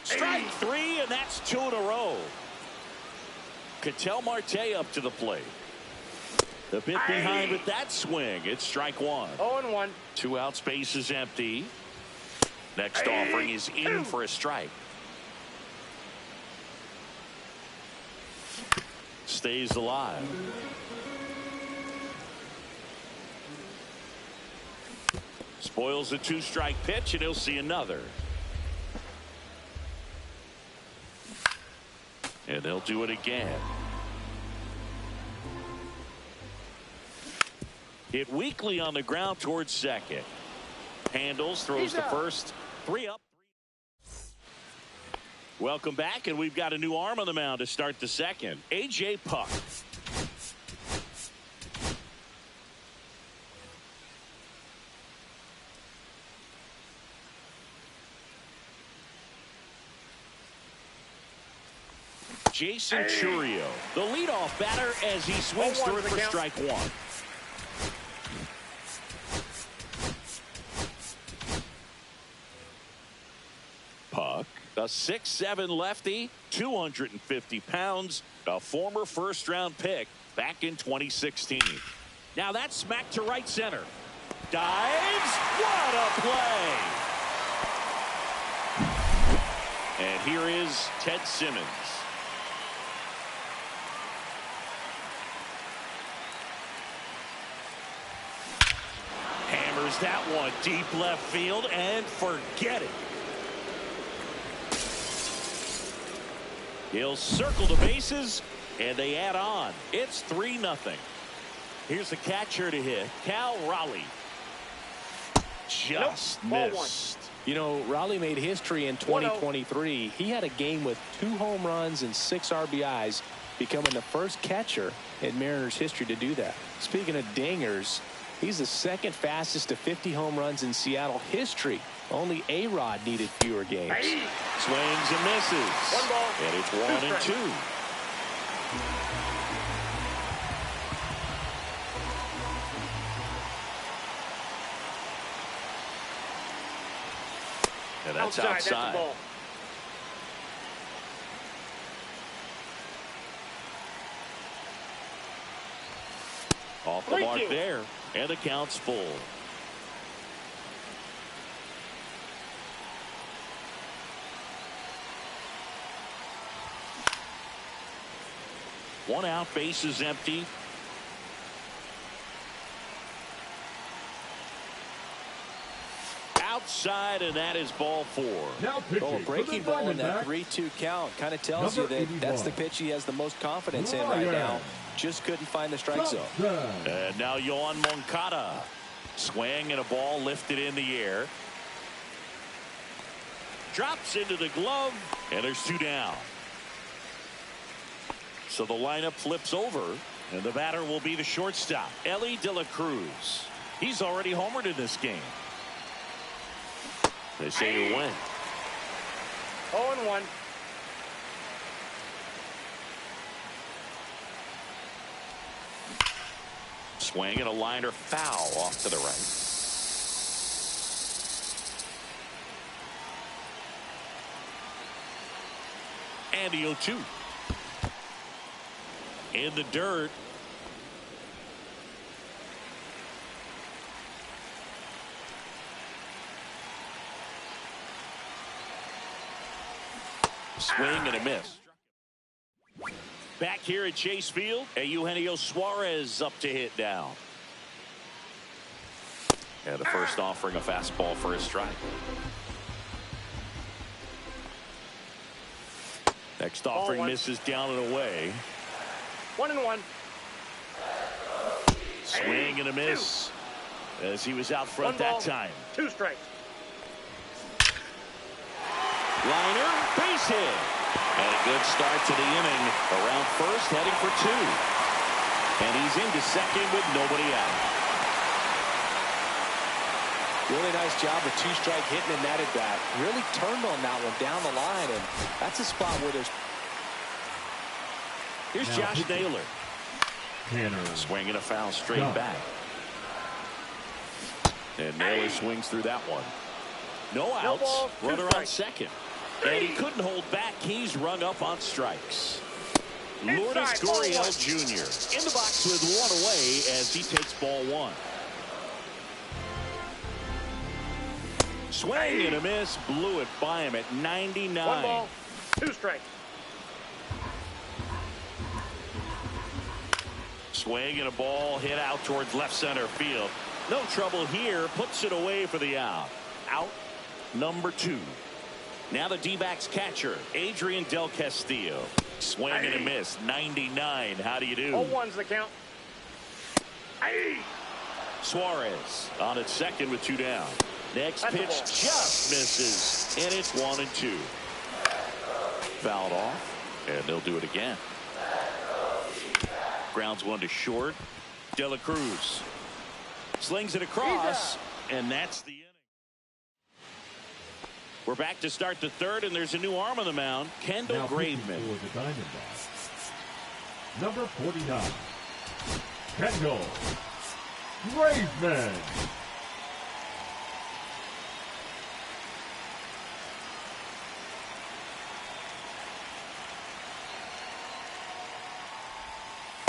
S1: Strike 3, and that's 2 in a row. Ketel Marte up to the plate. The bit behind with that swing. It's strike 1.
S4: 0-1.
S1: 2 out, space is empty. Next offering is in for a strike. Stays alive. Spoils a 2-strike pitch, and he'll see another. And they'll do it again. Hit weakly on the ground towards second. Handles, throws the first. 3 up. Welcome back, and we've got a new arm on the mound to start the second. A.J. Puck. Jason Churio, the leadoff batter, as he swings through it for strike 1. Puck, a 6'7" lefty, 250 pounds, a former first-round pick. back in 2016. Now that's smacked to right center. Dives. What a play. And here is Ted Simmons. Hammers that one deep left field and forget it. He'll circle the bases and they add on. It's 3-0. Here's the catcher to hit, Cal Raleigh. Just missed.
S2: You know, Raleigh made history in 2023. He had a game with 2 home runs and 6 RBIs, becoming the first catcher in Mariners history to do that. Speaking of dingers, he's the second fastest to 50 home runs in Seattle history. Only A-Rod needed fewer games.
S1: Swings and misses.
S4: 1 ball.
S1: And it's 1-2. And that's outside.
S4: That's a ball.
S1: Off the mark there. And the count's full. One out, base is empty. Outside, and that is ball 4.
S2: Oh, breaking ball in that 3-2 count kind of tells you that that's the pitch he has the most confidence in right now. Just couldn't find the strike zone.
S1: And now Yohan Moncada. Swing and a ball lifted in the air. Drops into the glove, and there's 2 down. So the lineup flips over, and the batter will be the shortstop, Elly De La Cruz. He's already homered in this game. They say to win.
S4: 0-1.
S1: Swing and a liner foul off to the right. And the 0-2. In the dirt. Swing and a miss. Back here at Chase Field, Eugenio Suarez up to hit down. And the first offering a fastball for a strike. Next offering misses down and away.
S4: 1-1.
S1: Swing and a miss as he was out front that time.
S4: 2 strikes.
S1: Liner, base hit. And a good start to the inning. Around first, heading for 2. And he's into second with nobody out.
S2: Really nice job with 2-strike hitting in that at bat. Really turned on that one down the line, and that's a spot where there's.
S1: Here's Josh Naylor. Swinging a foul straight back. And Naylor swings through that one. No outs.
S4: ball,
S1: Runner on
S4: strikes.
S1: second. And he couldn't hold back. He's rung up on strikes. Lourdes Gurriel Jr. in the box with 1 away as he takes ball 1. Swing and a miss. Blew it by him at 99.
S4: 1 ball, 2 strikes.
S1: Swing and a ball hit out towards left center field. No trouble here. Puts it away for the out. Out number 2. Now the D-backs catcher, Adrian Del Castillo. Swing and a miss. 99. How do you do?
S4: 0-1's the count.
S1: Suarez on at second with 2 down. Next pitch just misses. And it's 1-2. Fouled off. And they'll do it again. Grounds 1 to short. De La Cruz slings it across. And that's the inning. We're back to start the 3rd, and there's a new arm on the mound, Kendall Graveman.
S5: Number 49, Kendall Graveman.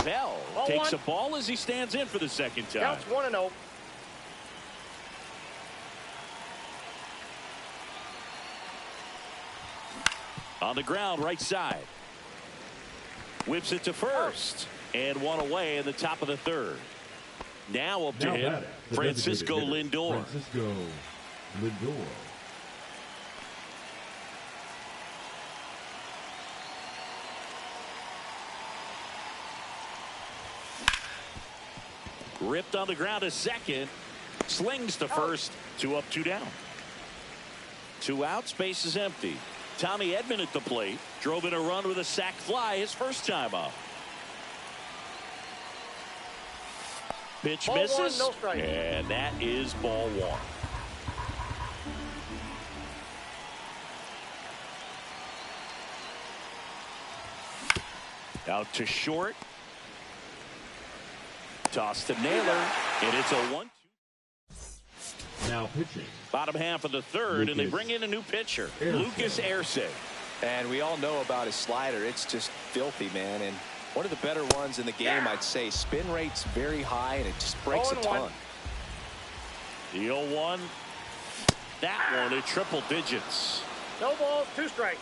S1: Bell takes a ball as he stands in for the second time.
S4: Counts 1-0.
S1: On the ground, right side. Whips it to first. And one away in the top of the third. Now up to him, Francisco Lindor.
S5: Francisco Lindor.
S1: Ripped on the ground to second. Slings to first. 2 up, 2 down. 2 outs, base is empty. Tommy Edman at the plate. Drove in a run with a sac fly his first time up. Pitch
S4: Ball
S1: misses.
S4: 1, no strike.
S1: And that is ball 1. Out to short. Toss to Naylor. And it's a 1-2.
S5: Now pitching.
S1: Bottom half of the third, and they bring in a new pitcher, Lucas Erceg.
S3: And we all know about his slider. It's just filthy, man. And one of the better ones in the game, I'd say. Spin rate's very high, and it just breaks a ton.
S1: The 0-1. That one at triple digits.
S4: No balls, 2 strikes.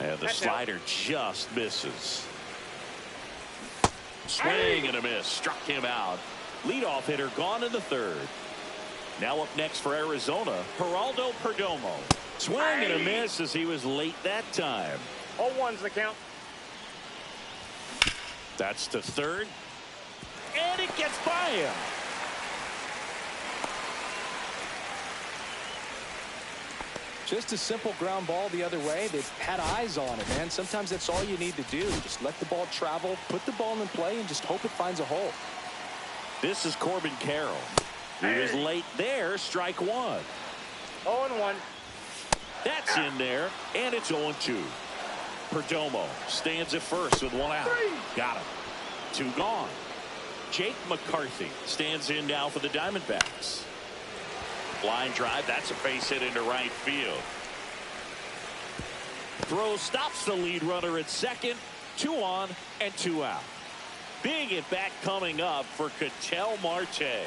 S1: And the slider just misses. Swing and a miss. Struck him out. Leadoff hitter gone in the third. Now up next for Arizona, Geraldo Perdomo. Swing and a miss as he was late that time.
S4: 0-1's the count.
S1: That's to third. And it gets by him.
S2: Just a simple ground ball the other way. They had eyes on it, man. Sometimes that's all you need to do. Just let the ball travel, put the ball in play, and just hope it finds a hole.
S1: This is Corbin Carroll. He was late there. Strike 1.
S4: 0-1.
S1: That's in there, and it's 0-2. Perdomo stands at first with 1 out. Got him. 2 gone. Jake McCarthy stands in now for the Diamondbacks. Line drive. That's a base hit into right field. Throw stops the lead runner at second. 2 on and 2 out. Big at bat coming up for Ketel Marte.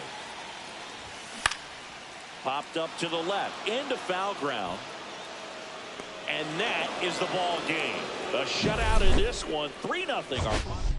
S1: Popped up to the left into foul ground. And that is the ball game. A shutout in this one. 3-0.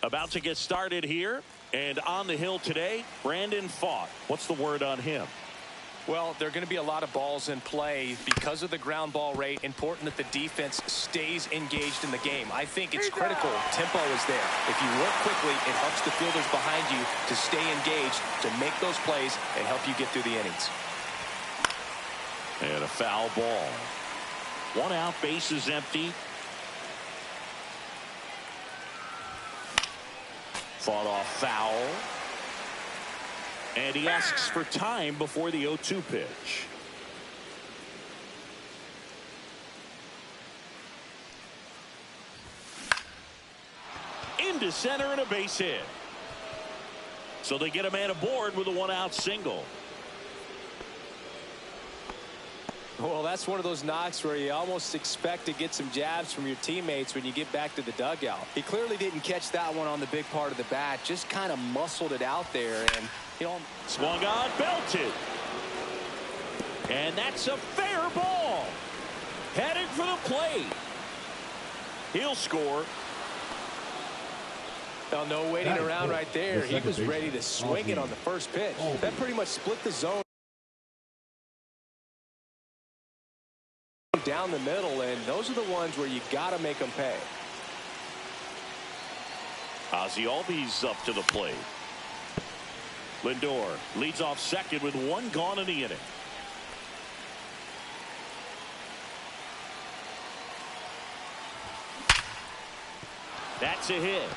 S1: About to get started here. And on the hill today, Brandon Pfaadt. What's the word on him?
S2: Well, there are going to be a lot of balls in play because of the ground ball rate. Important that the defense stays engaged in the game. I think it's critical. Tempo is there. If you work quickly, it helps the fielders behind you to stay engaged, to make those plays, and help you get through the innings.
S1: And a foul ball. 1 out, bases empty. Fought off foul. And he asks for time before the 0-2 pitch. Into center and a base hit. So they get a man aboard with a 1-out single.
S2: Well, that's one of those knocks where you almost expect to get some jabs from your teammates when you get back to the dugout. He clearly didn't catch that one on the big part of the bat, just kind of muscled it out there, and you know,
S1: swung on, belted. And that's a fair ball. Headed for the plate. He'll score.
S2: Well, no waiting around right there. He was ready to swing it on the first pitch. That pretty much split the zone down the middle, and those are the ones where you got to make them pay.
S1: Ozzie Albies up to the plate. Lindor leads off second with 1 gone in the inning. That's a hit.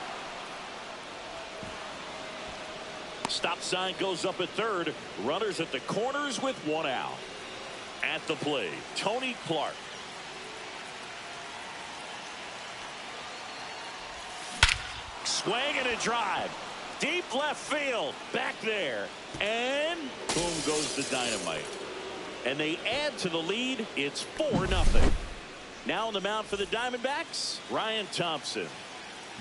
S1: Stop sign goes up at third. Runners at the corners with 1 out. At the plate, Tony Clark. Swing and a drive. Deep left field. Back there. And boom goes the dynamite. And they add to the lead. It's 4-0. Now on the mound for the Diamondbacks, Ryan Thompson.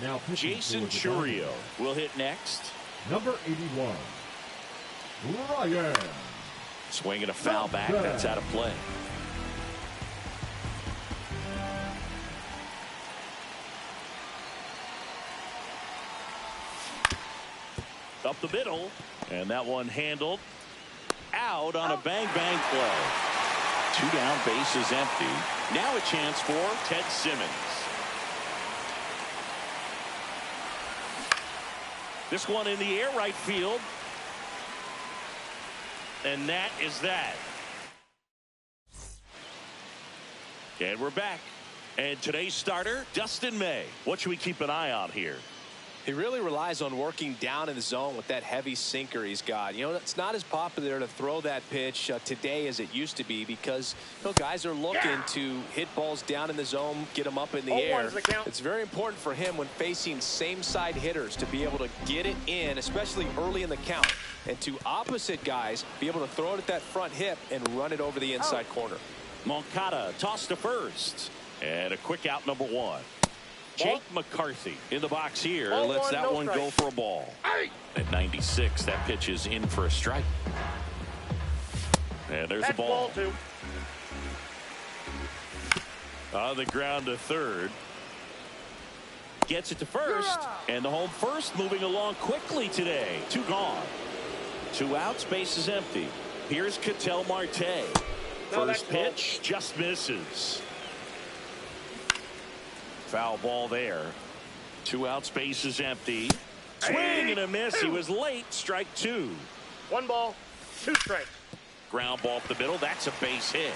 S5: Now
S1: Jason Churio will hit next.
S5: Number 81, Ryan.
S1: Swinging a foul back. That's out of play. Up the middle. And that one handled. Out on a bang-bang play. 2 down, bases empty. Now a chance for Ted Simmons. This one in the air, right field. And that is that. And we're back. And today's starter, Dustin May. What should we keep an eye on here?
S2: He really relies on working down in the zone with that heavy sinker he's got. You know, it's not as popular to throw that pitch today as it used to be because, you know, guys are looking to hit balls down in the zone, get them up in the air. It's very important for him when facing same side hitters to be able to get it in, especially early in the count. And to opposite guys, be able to throw it at that front hip and run it over the inside corner.
S1: Moncada tossed to first. And a quick out, number 1. Jake McCarthy in the box here. Lets that one go for a ball. At 96, that pitch is in for a strike. And there's the ball. On the ground to third. Gets it to first. And the home first moving along quickly today. 2 gone. 2 outs, bases empty. Here's Ketel Marte. First pitch just misses. Foul ball there. 2 outs, bases empty. Swing and a miss. He was late. Strike 2.
S4: 1 ball, 2 strikes.
S1: Ground ball up the middle. That's a base hit.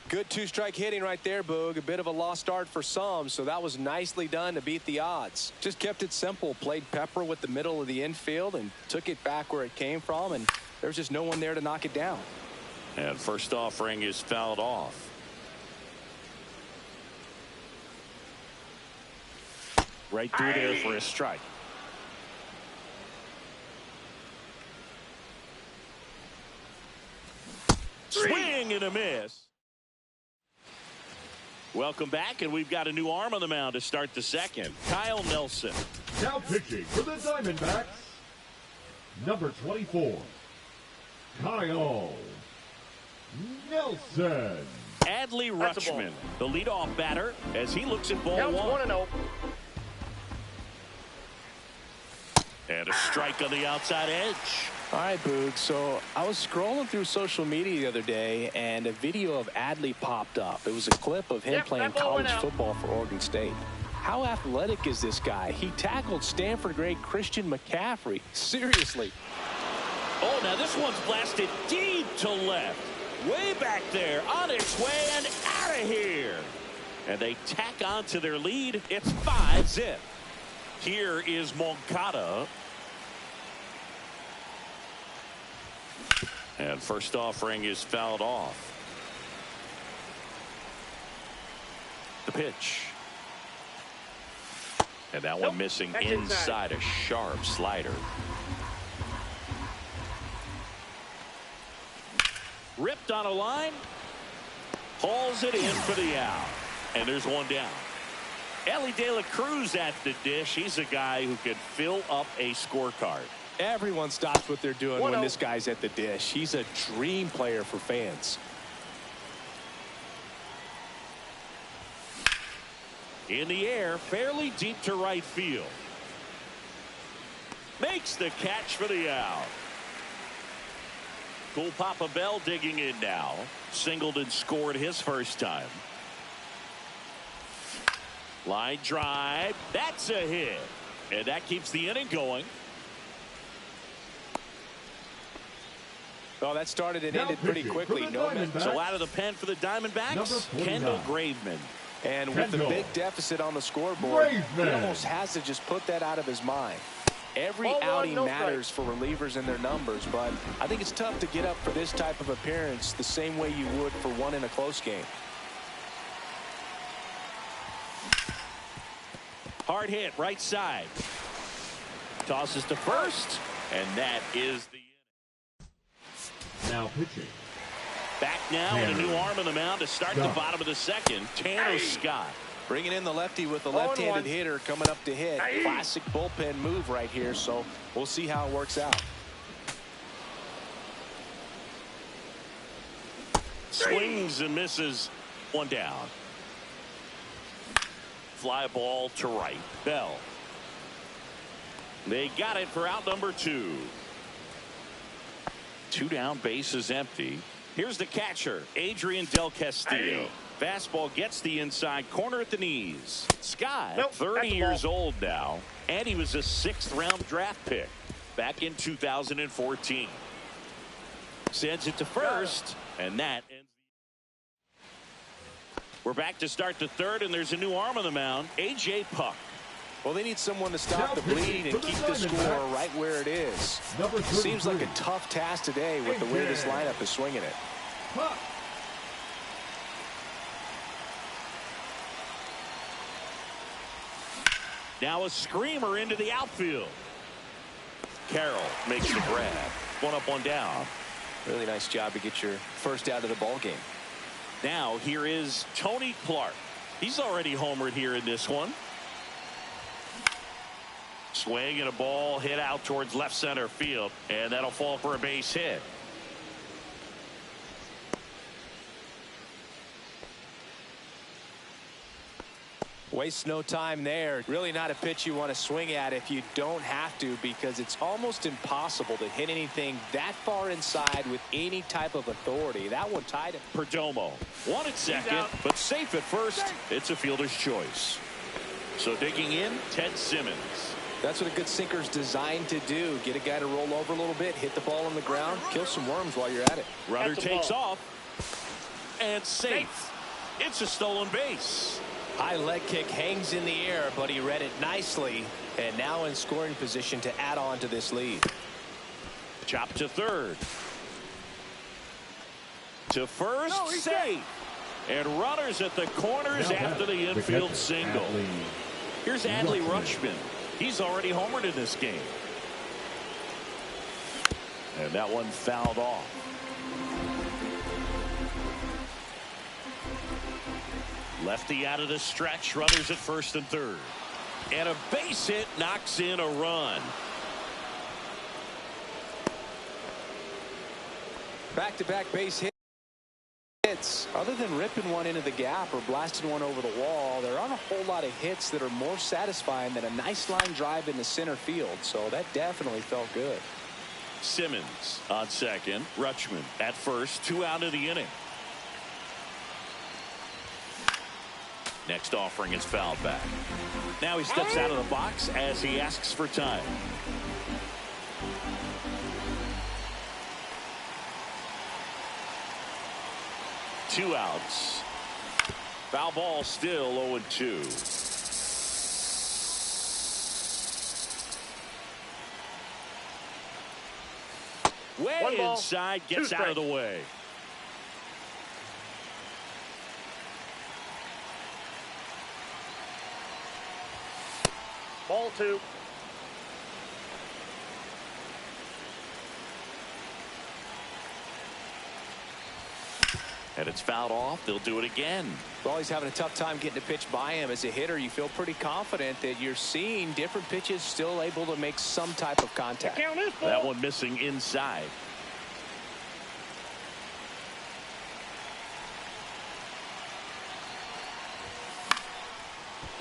S2: Good 2-strike hitting right there, Boog. A bit of a lost start for some, so that was nicely done to beat the odds. Just kept it simple. Played pepper with the middle of the infield and took it back where it came from, and there's just no one there to knock it down.
S1: And first offering is fouled off. Right through there for a strike. Swing and a miss. Welcome back, and we've got a new arm on the mound to start the second. Kyle Nelson.
S5: Now pitching for the Diamondbacks, number 24, Kyle Nelson.
S1: Adley
S4: That's a ball.
S1: Rutschman, the leadoff batter, as he looks at ball
S4: Counts
S1: one.
S4: 1-0.
S1: And a strike on the outside edge.
S2: All right, Boog. So I was scrolling through social media the other day, and a video of Adley popped up. It was a clip of him
S4: Yep,
S2: playing
S4: that ball went
S2: college
S4: out.
S2: football for Oregon State. How athletic is this guy? He tackled Stanford great Christian McCaffrey. Seriously.
S1: Oh, now this one's blasted deep to left. Way back there, on its way and out of here. And they tack on to their lead. It's 5-0. Here is Moncada. And first offering is fouled off. The pitch. And that one missing
S4: That's
S1: inside, a sharp slider. Ripped on a line. Hauls it in for the out. And there's one down. Ellie De La Cruz at the dish. He's a guy who can fill up a scorecard.
S2: Everyone stops what they're doing when
S4: 1-0.
S2: this guy's at the dish. He's a dream player for fans.
S1: In the air, fairly deep to right field. Makes the catch for the out. Cool Papa Bell digging in now. Singleton scored his first time. Line drive. That's a hit. And that keeps the inning going.
S2: Well, that started and ended pretty quickly. No,
S1: So out of the pen for the Diamondbacks, Kendall Graveman.
S2: and with the big deficit on the scoreboard, he almost has to just put that out of his mind. Every
S4: Ball one,
S2: outing
S4: no
S2: matters for relievers and their numbers, but I think it's tough to get up for this type of appearance the same way you would for one in a close game.
S1: Hard hit, right side. Tosses to first, and that is the inning.
S5: Now pitching.
S1: Back now with a new arm on the mound to start the
S5: Scott.
S1: bottom of the second. Tanner Scott.
S3: Bringing in the lefty with the
S4: 0-1.
S3: left-handed hitter coming up to hit.
S4: Aye.
S2: Classic bullpen move right here, so we'll see how it works out.
S1: Swings and misses. One down. Fly ball to right. Bell. They got it for out number 2. 2 down, base is empty. Here's the catcher, Adrian Del Castillo. Fastball gets the inside corner at the knees. Scott,
S4: Nope,
S1: 30
S4: that's a
S1: years
S4: ball.
S1: old now, and he was a 6th-round draft pick back in 2014. Sends it to first, and that ends. We're back to start the third, and there's a new arm on the mound, A.J. Puck.
S3: Well, they need someone to stop the bleeding and keep the score right where it is. Seems like a tough task today with the way this lineup is swinging it.
S1: Now a screamer into the outfield. Carroll makes the grab. 1 up, 1 down.
S3: Really nice job to get your first out of the ball game.
S1: Now here is Tony Clark. He's already homered here in this one. Swing and a ball hit out towards left center field, and that'll fall for a base hit.
S2: Waste no time there. Really not a pitch you want to swing at if you don't have to, because it's almost impossible to hit anything that far inside with any type of authority. That one tied him.
S1: Perdomo. 1 at second, but safe at first. It's a fielder's choice. So digging in, Ted Simmons.
S2: That's what a good sinker's designed to do. Get a guy to roll over a little bit, hit the ball on the ground, kill some worms while you're at it.
S1: Runner
S4: That's a
S1: takes
S4: ball.
S1: off. And safe. It's a stolen base.
S2: High leg kick hangs in the air, but he read it nicely, and now in scoring position to add on to this lead.
S1: Chop to third. To first, safe. And runners at the corners after the infield single. Here's Adley Rutschman. He's already homered in this game. And that one fouled off. Lefty out of the stretch. Runners at first and third. And a base hit knocks in a run.
S2: Back-to-back base hit
S3: hits.
S2: Other than ripping one into the gap or blasting one over the wall, there aren't a whole lot of hits that are more satisfying than a nice line drive into center field. So that definitely felt good.
S1: Simmons on second. Rutschman at first. 2 out of the inning. Next offering is fouled back. Now he steps out of the box as he asks for time. Two outs. Foul ball, still 0-2. Way inside, gets out of the way.
S4: Ball 2.
S1: And it's fouled off. They'll do it again.
S2: Well, he's having a tough time getting a pitch by him. As a hitter, you feel pretty confident that you're seeing different pitches still able to make some type of contact.
S1: That one missing inside.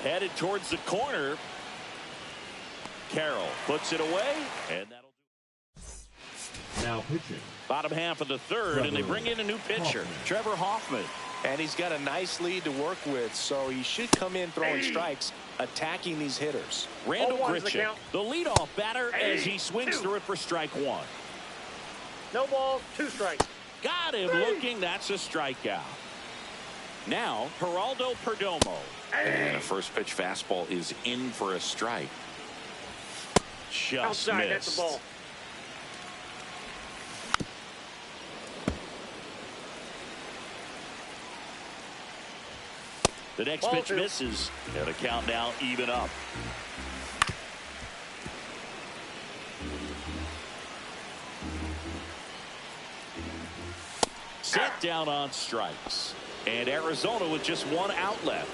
S1: Headed towards the corner. Carroll puts it away, and that'll do.
S5: Now pitching.
S1: Bottom half of the third, and they bring in a new pitcher, Trevor Hoffman.
S2: And he's got a nice lead to work with, so he should come in throwing strikes, attacking these hitters.
S1: Randall Grichuk, the leadoff batter, as he swings through it for strike 1.
S4: No balls, 2 strikes.
S1: Got him looking. That's a strikeout. Now, Geraldo Perdomo. And a first pitch fastball is in for a strike. Just
S4: Outside,
S1: missed.
S4: that's the ball.
S1: The next
S4: Ball
S1: pitch
S4: 2.
S1: misses. And a count now even up. Set down on strikes. And Arizona with just 1 out left.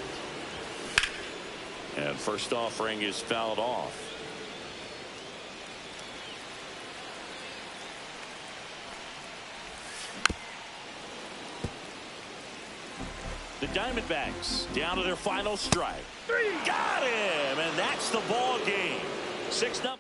S1: And first offering is fouled off. The Diamondbacks down to their final strike. Got him, and that's the ball game. 6-0.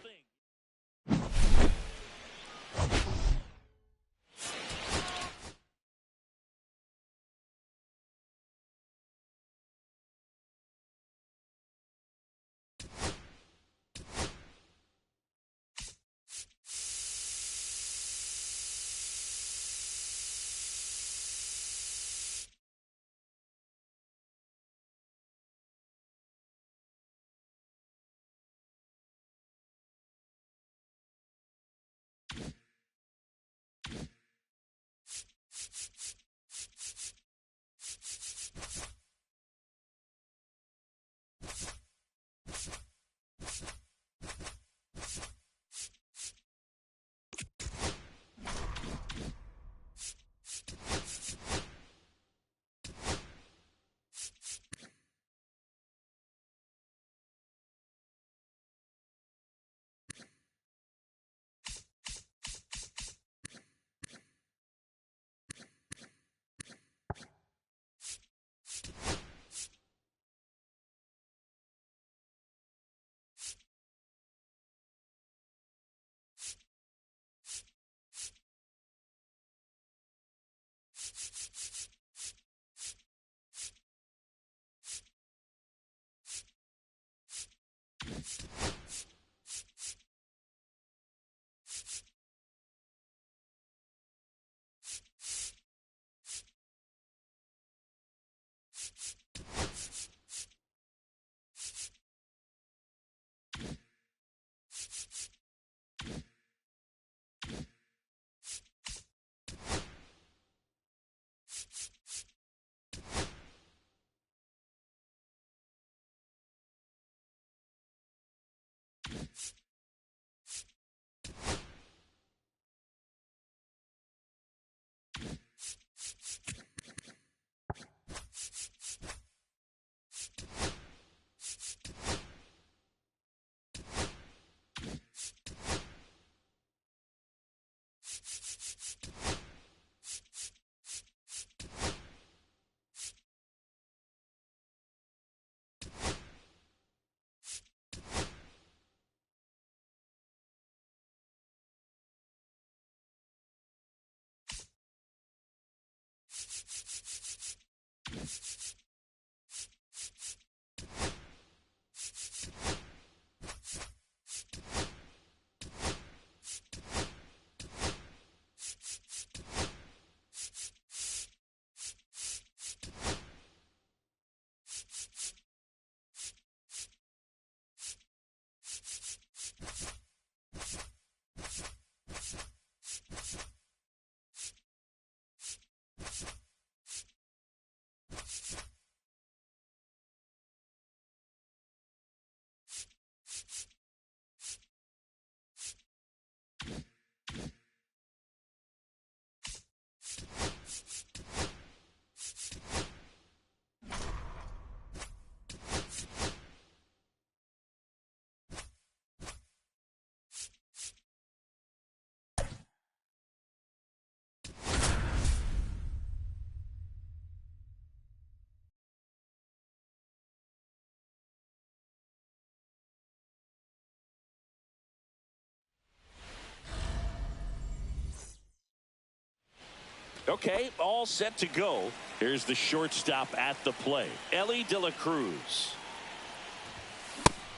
S1: Okay, all set to go. Here's the shortstop at the plate, Elly De La Cruz.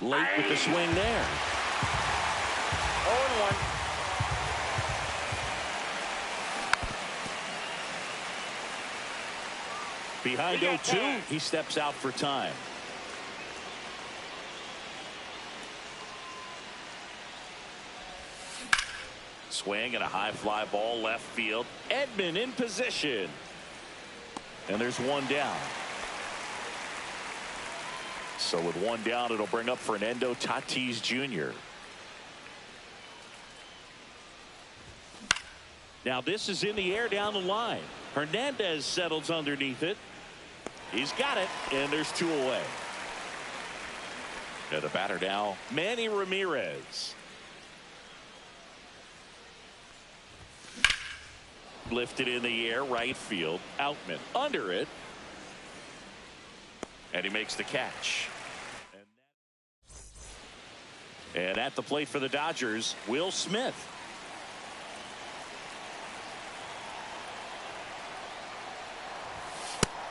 S1: Late with the swing there.
S4: 0-1.
S1: Behind 0-2, he steps out for time. Swing and a high fly ball left field. Edman in position. And there's one down. So with one down, it'll bring up Fernando Tatis Jr. Now this is in the air down the line. Hernandez settles underneath it. He's got it, and there's two away. And the batter now, Manny Ramirez. Lifted in the air, right field. Outman under it. And he makes the catch. And at the plate for the Dodgers, Will Smith.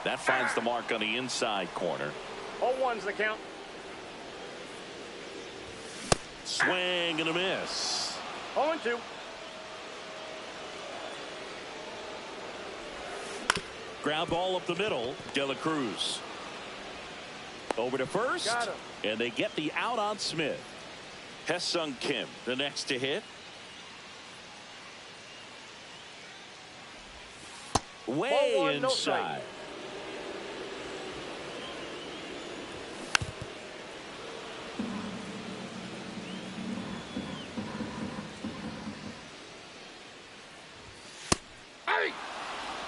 S1: That finds the mark on the inside corner.
S4: 0-1's the count.
S1: Swing and a miss.
S4: 0-2.
S1: Ground ball up the middle. De La Cruz. Over to first.
S4: Got him.
S1: And they get the out on Smith. Hesung Kim, the next to hit. Way
S4: 0-1, no
S1: inside.
S4: strike.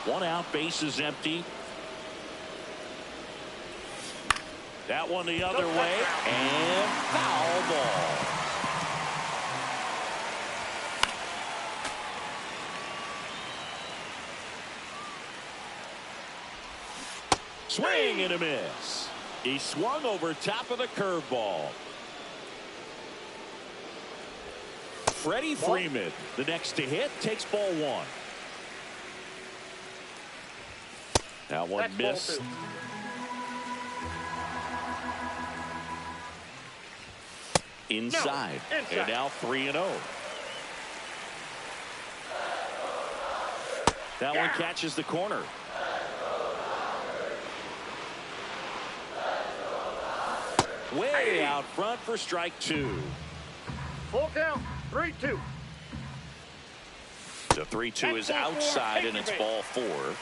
S1: One out, base is empty. That one the other way, and foul ball. Swing and a miss. He swung over top of the curveball. Freddie Freeman, the next to hit, takes ball one. That one missed. Inside. And now 3-0. That one catches the corner. Way out front for strike two.
S4: Full count. 3-2.
S1: The 3-2 is outside, and it's ball four.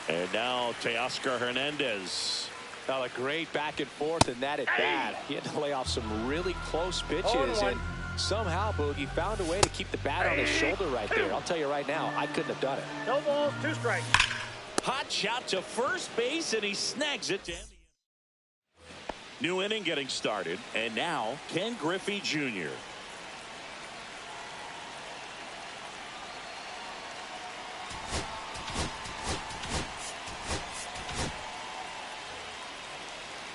S1: And now Teoscar Hernandez.
S3: Now a great back and forth, and that at bat. He had to lay off some really close pitches, and somehow Boogie found a way to keep the bat on his shoulder right there. I'll tell you right now, I couldn't have done it.
S4: No balls, 2 strikes.
S1: Hot shot to first base, and he snags it. New inning getting started, and now Ken Griffey Jr.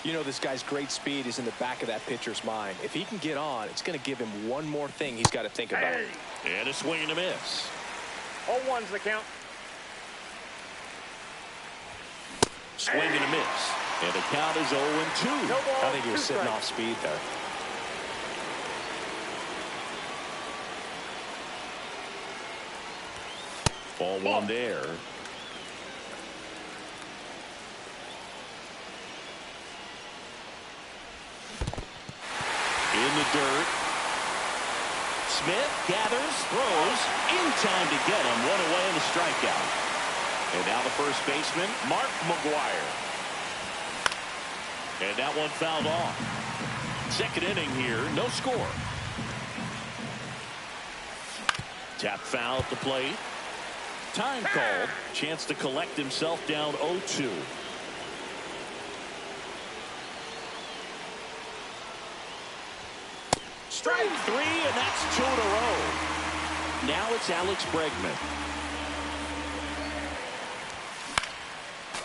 S3: You know, this guy's great speed is in the back of that pitcher's mind. If he can get on, it's going to give him one more thing he's got to think about.
S1: And a swing and a miss.
S4: 0-1's the count.
S1: Swing and a miss. And the count is 0-2.
S4: No ball,
S3: I think he was
S4: 2
S3: sitting
S4: strikes.
S3: off speed there.
S1: Ball one there. In the dirt. Smith gathers, throws, in time to get him. One away in the strikeout. And now the first baseman, Mark McGuire. And that one fouled off. Second inning here, no score. Tap foul at the plate. Time called. Chance to collect himself down 0-2. Strike 3, and that's 2 in a row. Now it's Alex Bregman.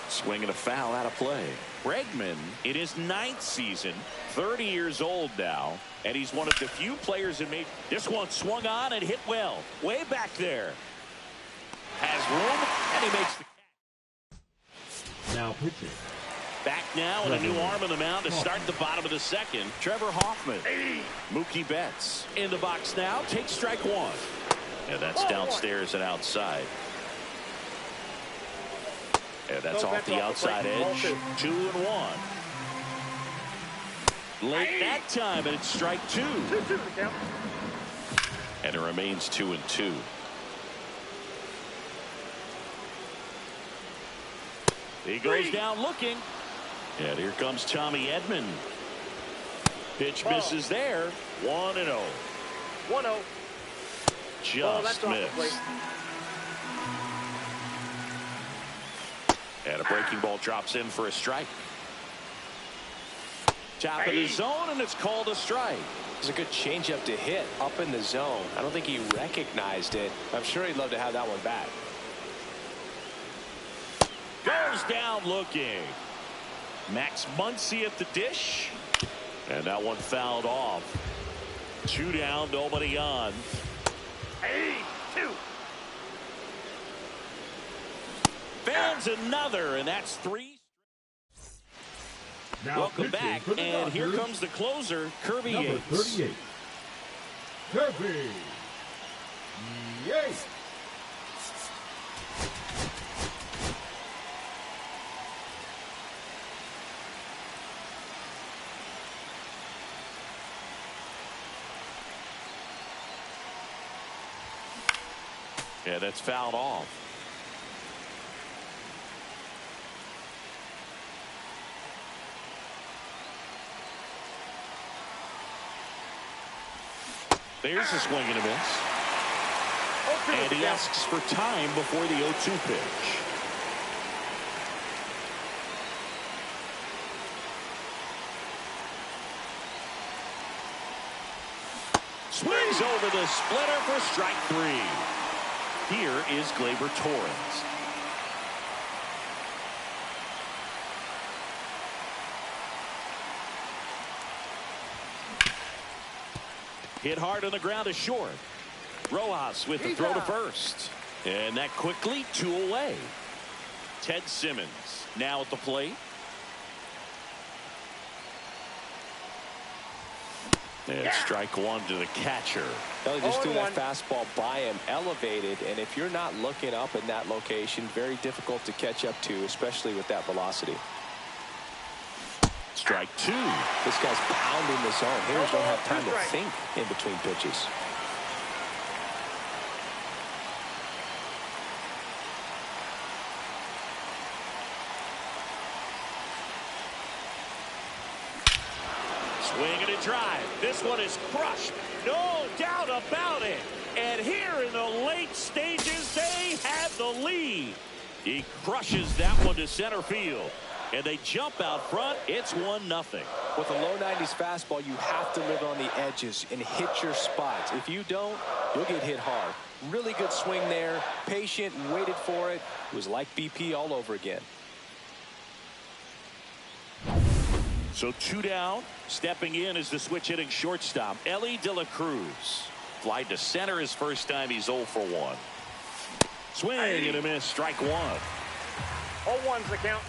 S1: Swinging a foul out of play. Bregman, in his 9th season, 30 years old now, and he's one of the few players in major. This one swung on and hit well. Way back there. Has room, and he makes the catch.
S5: Now pitching.
S1: Back now and a new arm on the mound to start the bottom of the second. Trevor Hoffman. Mookie Betts in the box now. Takes strike 1. And that's downstairs and outside. And that's off the outside edge. 2-1. Late that time, and it's strike 2.
S4: 2-2 the count.
S1: And it remains 2-2. He goes down looking. And here comes Tommy Edman. Pitch misses there. 1-0.
S4: 1-0.
S1: Just missed. And a breaking ball drops in for a strike. Top of the zone, and it's called a strike.
S3: It's a good changeup to hit up in the zone. I don't think he recognized it. I'm sure he'd love to have that one back.
S1: Goes down looking. Max Muncy at the dish. And that one fouled off. 2 down, nobody on.
S4: 2.
S1: Fans another, and that's 3.
S5: Now
S1: Welcome
S5: pitching
S1: back,
S5: for the
S1: and here
S5: Dodgers,
S1: comes the closer, Kirby
S5: number
S1: Yates.
S5: 38. Kirby Yates.
S1: Yeah, that's fouled off. There's a swing and a miss. And he asks for time before the 0-2 pitch. Swings over the splitter for strike 3. Here is Gleyber Torres. Hit hard on the ground to short. Rojas with the throw to first. And that quickly 2 away. Ted Simmons now at the plate. And strike 1 to the catcher.
S3: He just threw that fastball by him, elevated, and if you're not looking up in that location, very difficult to catch up to, especially with that velocity.
S1: Strike 2.
S3: This guy's pounding the zone. Hitters don't have time to think in between pitches.
S1: Swing and a drive. This one is crushed. No doubt about it. And here in the late stages, they have the lead. He crushes that one to center field. And they jump out front. It's 1-0.
S3: With a low 90s fastball, you have to live on the edges and hit your spots. If you don't, you'll get hit hard. Really good swing there. Patient, waited for it. It was like BP all over again.
S1: So 2 down. Stepping in is the switch hitting shortstop, Elly De La Cruz. Fly to center his first time. He's 0 for 1. Swing and a miss. Strike 1.
S4: 0-1's the count.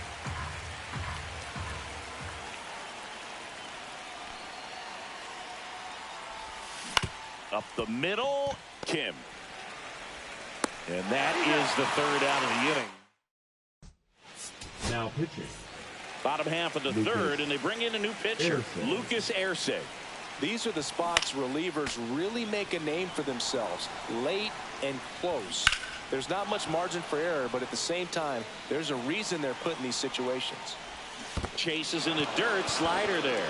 S1: Up the middle, Kim. And that is the third out of the inning.
S5: Now pitching.
S1: Bottom half of the third, and they bring in a new pitcher, Lucas Erceg.
S3: These are the spots relievers really make a name for themselves. Late and close. There's not much margin for error, but at the same time, there's a reason they're put in these situations.
S1: Chases in the dirt, slider there.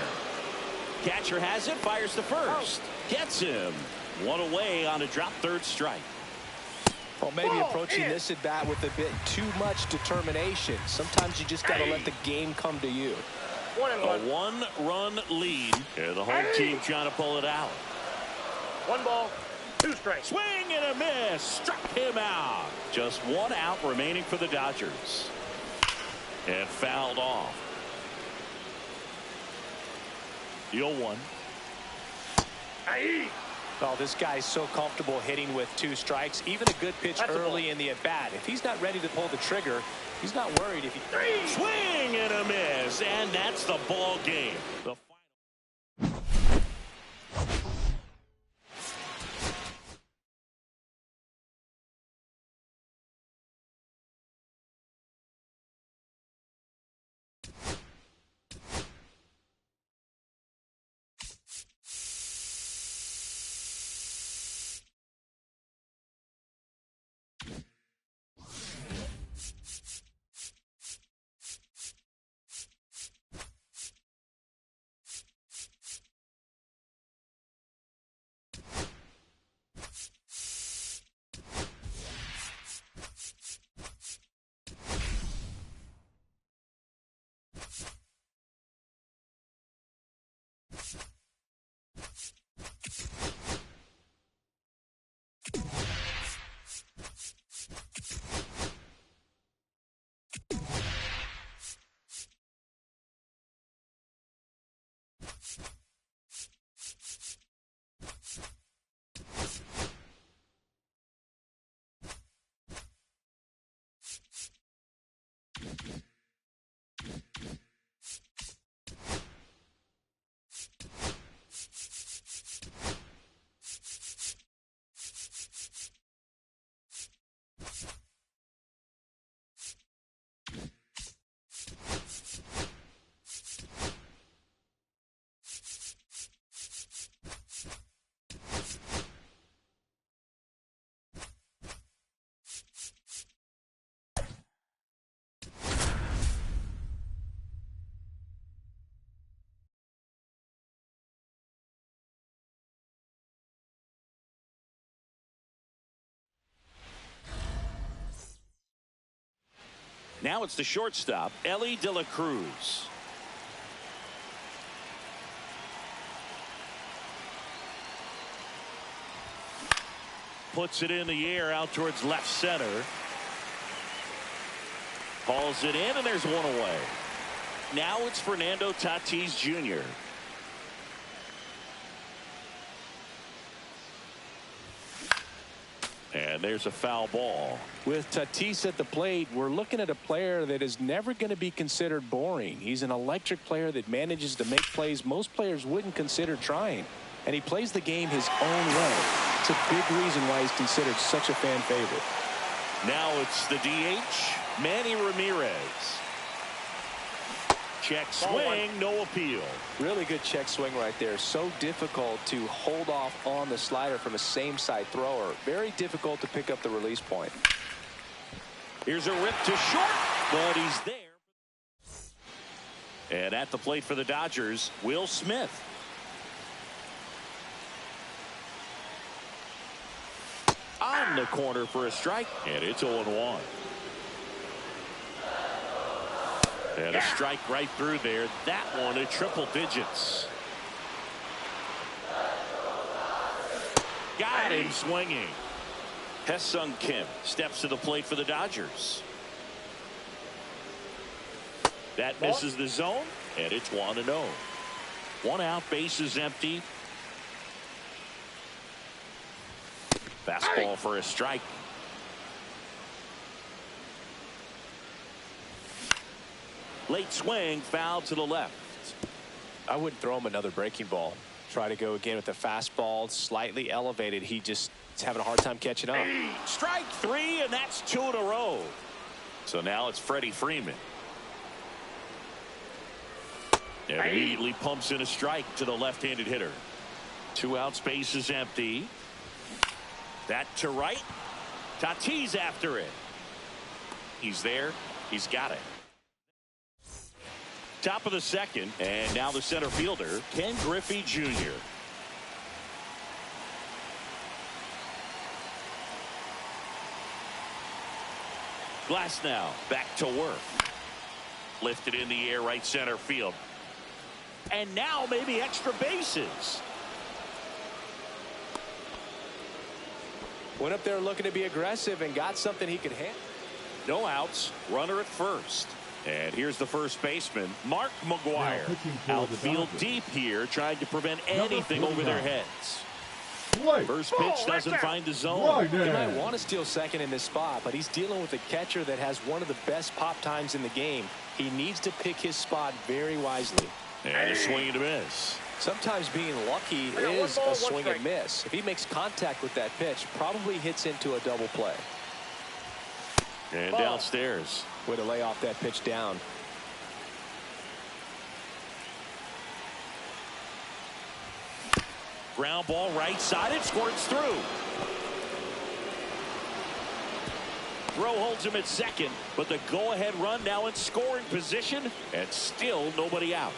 S1: Catcher has it, fires to first. Gets him. One away on a drop third strike.
S3: Well, maybe approaching this at bat with a bit too much determination. Sometimes you just got to let the game come to you.
S1: A one-run lead. And the home team trying to pull it out.
S4: 1 ball, 2 strikes.
S1: Swing and a miss. Struck him out. Just 1 out remaining for the Dodgers. And fouled off. The 0-1.
S3: Oh, this guy's so comfortable hitting with 2 strikes. Even a good pitch early in the at-bat. If he's not ready to pull the trigger, he's not worried if he...
S1: Swing and a miss. And that's the ball game. The Now it's the shortstop, Elly De La Cruz. Puts it in the air out towards left center. Hauls it in, and there's 1 away. Now it's Fernando Tatis Jr. And there's a foul ball.
S2: With Tatis at the plate, we're looking at a player that is never going to be considered boring. He's an electric player that manages to make plays most players wouldn't consider trying. And he plays the game his own way. It's a big reason why he's considered such a fan favorite.
S1: Now it's the DH, Manny Ramirez. Check swing, no appeal.
S3: Really good check swing right there. So difficult to hold off on the slider from a same side thrower. Very difficult to pick up the release point.
S1: Here's a rip to short, but he's there. And at the plate for the Dodgers, Will Smith. On the corner for a strike, and it's 0-1. And a strike right through there. That one at triple digits. Got him swinging. Hesung Kim steps to the plate for the Dodgers. That misses the zone, and it's 1-0. 1 out, bases empty. Fastball for a strike. Late swing, foul to the left.
S3: I wouldn't throw him another breaking ball. Try to go again with the fastball, slightly elevated. He just is having a hard time catching up.
S1: Strike 3, and that's 2 in a row. So now it's Freddie Freeman. And immediately pumps in a strike to the left-handed hitter. 2 outs, base is empty. That to right. Tatis after it. He's there. He's got it. Top of the second, and now the center fielder, Ken Griffey Jr. Glass now back to work. Lifted in the air, right center field. And now maybe extra bases.
S3: Went up there looking to be aggressive and got something he could handle.
S1: No outs, runner at first. And here's the first baseman, Mark McGuire. Outfield deep here, trying to prevent anything over their heads. First pitch doesn't find the zone.
S3: He might want to steal second in this spot, but he's dealing with a catcher that has one of the best pop times in the game. He needs to pick his spot very wisely.
S1: And a swing and a miss.
S3: Sometimes being lucky is a swing and miss. If he makes contact with that pitch, probably hits into a double play.
S1: And downstairs.
S3: Way to lay off that pitch down.
S1: Ground ball right side. It squirts through. Throw holds him at second, but the go-ahead run now in scoring position, and still nobody out.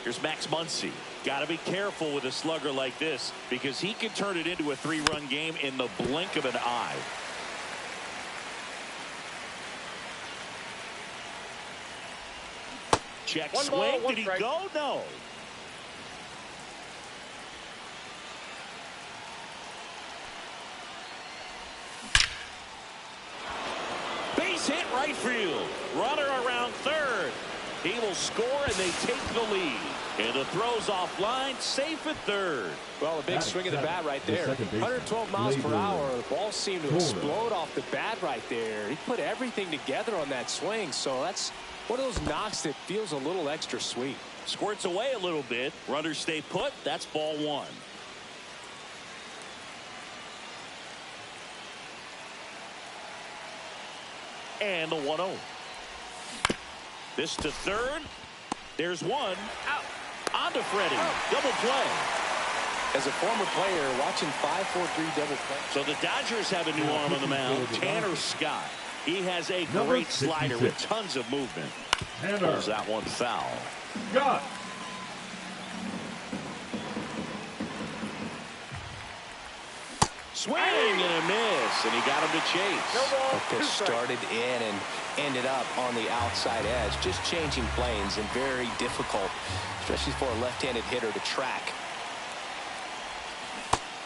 S1: Here's Max Muncy. Got to be careful with a slugger like this because he can turn it into a 3-run game in the blink of an eye. Check swing. Did he go? No. Base hit right field. Runner around third. He will score and they take the lead. And the throw's offline, safe at third.
S3: Well, a big swing of the bat right there. 112 miles per hour. The ball seemed to explode off the bat right there. He put everything together on that swing. So that's one of those knocks that feels a little extra sweet.
S1: Squirts away a little bit. Runners stay put. That's ball 1. And the 1-0. This to third. There's one. Out. On to Freddie. Double play.
S3: As a former player, watching 5-4-3 double play.
S1: So the Dodgers have a new arm on the mound. Tanner Scott. He has a great slider with tons of movement. Pulls that one foul.
S5: Scott.
S1: Swing and a miss, and he got him to chase.
S3: The pitch started in and ended up on the outside edge, just changing planes and very difficult, especially for a left-handed hitter to track.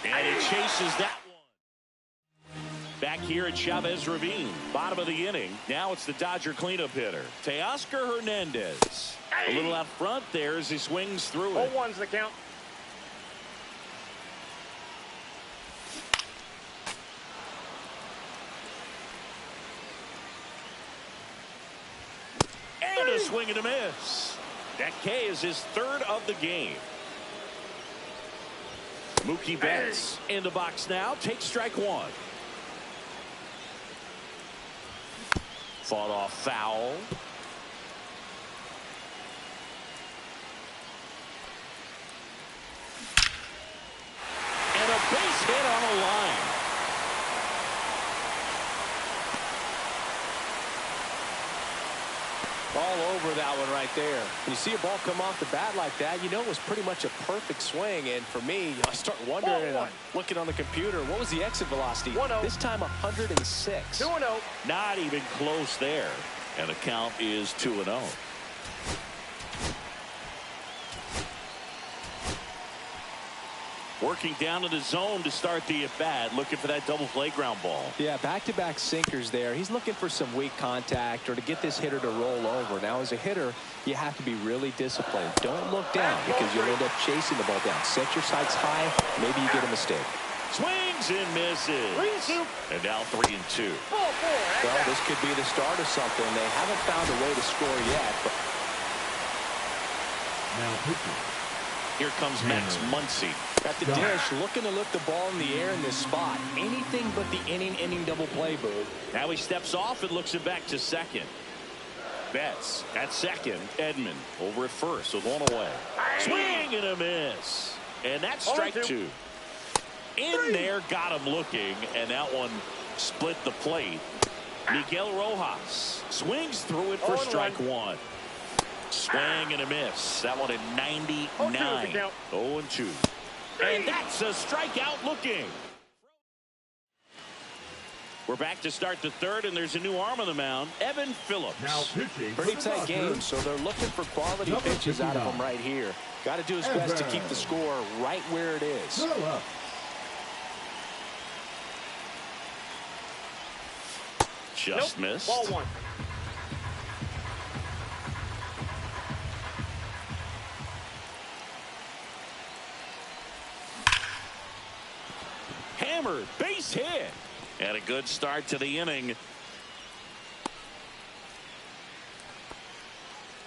S1: And he chases that one. Back here at Chavez Ravine, bottom of the inning. Now it's the Dodger cleanup hitter, Teoscar Hernandez. A little out front there as he swings through it.
S4: 0-1's the count.
S1: And a swing and a miss. That K is his third of the game. Mookie Betts in the box now. Takes strike 1. Fought off foul. And a base hit on a line.
S3: All over that one right there. When you see a ball come off the bat like that, you know it was pretty much a perfect swing. And for me, I start wondering, and I'm looking on the computer, what was the exit velocity?
S4: 1-0.
S3: This time 106.
S4: 2-0.
S1: Not even close there. And the count is 2-0. Working down to the zone to start the at-bat, looking for that double play ground ball.
S3: Yeah, back-to-back sinkers there. He's looking for some weak contact or to get this hitter to roll over. Now, as a hitter, you have to be really disciplined. Don't look down because you'll end up chasing the ball down. Set your sights high. Maybe you get a mistake.
S1: Swings and misses.
S4: 3-2.
S1: And now 3-2.
S3: Well, this could be the start of something. They haven't found a way to score yet. But
S5: Now pitching.
S1: Here comes Max Muncy.
S2: At the dish, looking to lift the ball in the air in this spot. Anything but the inning double play, Boo.
S1: Now he steps off and looks it back to second. Betts at second. Edman over at first with one away. Swing and a miss. And that's strike two. In there, got him looking, and that one split the plate. Miguel Rojas swings through it for strike one. Swing and a miss. That one at 99. 0-2. And that's a strikeout looking. We're back to start the third, and there's a new arm on the mound, Evan Phillips.
S5: Now pitching.
S2: Pretty tight game, so they're looking for quality pitches out of him right here. Got to do his best to keep the score right where it is.
S1: Just missed.
S4: Ball one.
S1: Hammered, base hit. And a good start to the inning.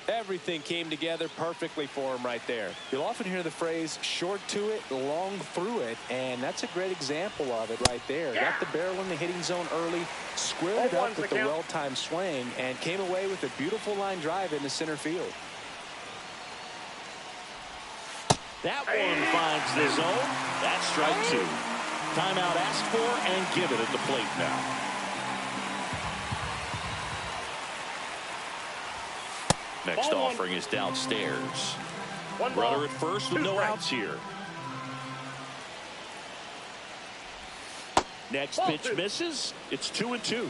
S2: Everything came together perfectly for him right there. You'll often hear the phrase short to it, long through it, and that's a great example of it right there. Got the barrel in the hitting zone early, squared it up with the well-timed swing, and came away with a beautiful line drive into center field.
S1: That one finds the zone. That's strike two. Timeout asked for and given at the plate now. Next offering is downstairs. Runner at first with no outs here. Next pitch misses. It's 2-2.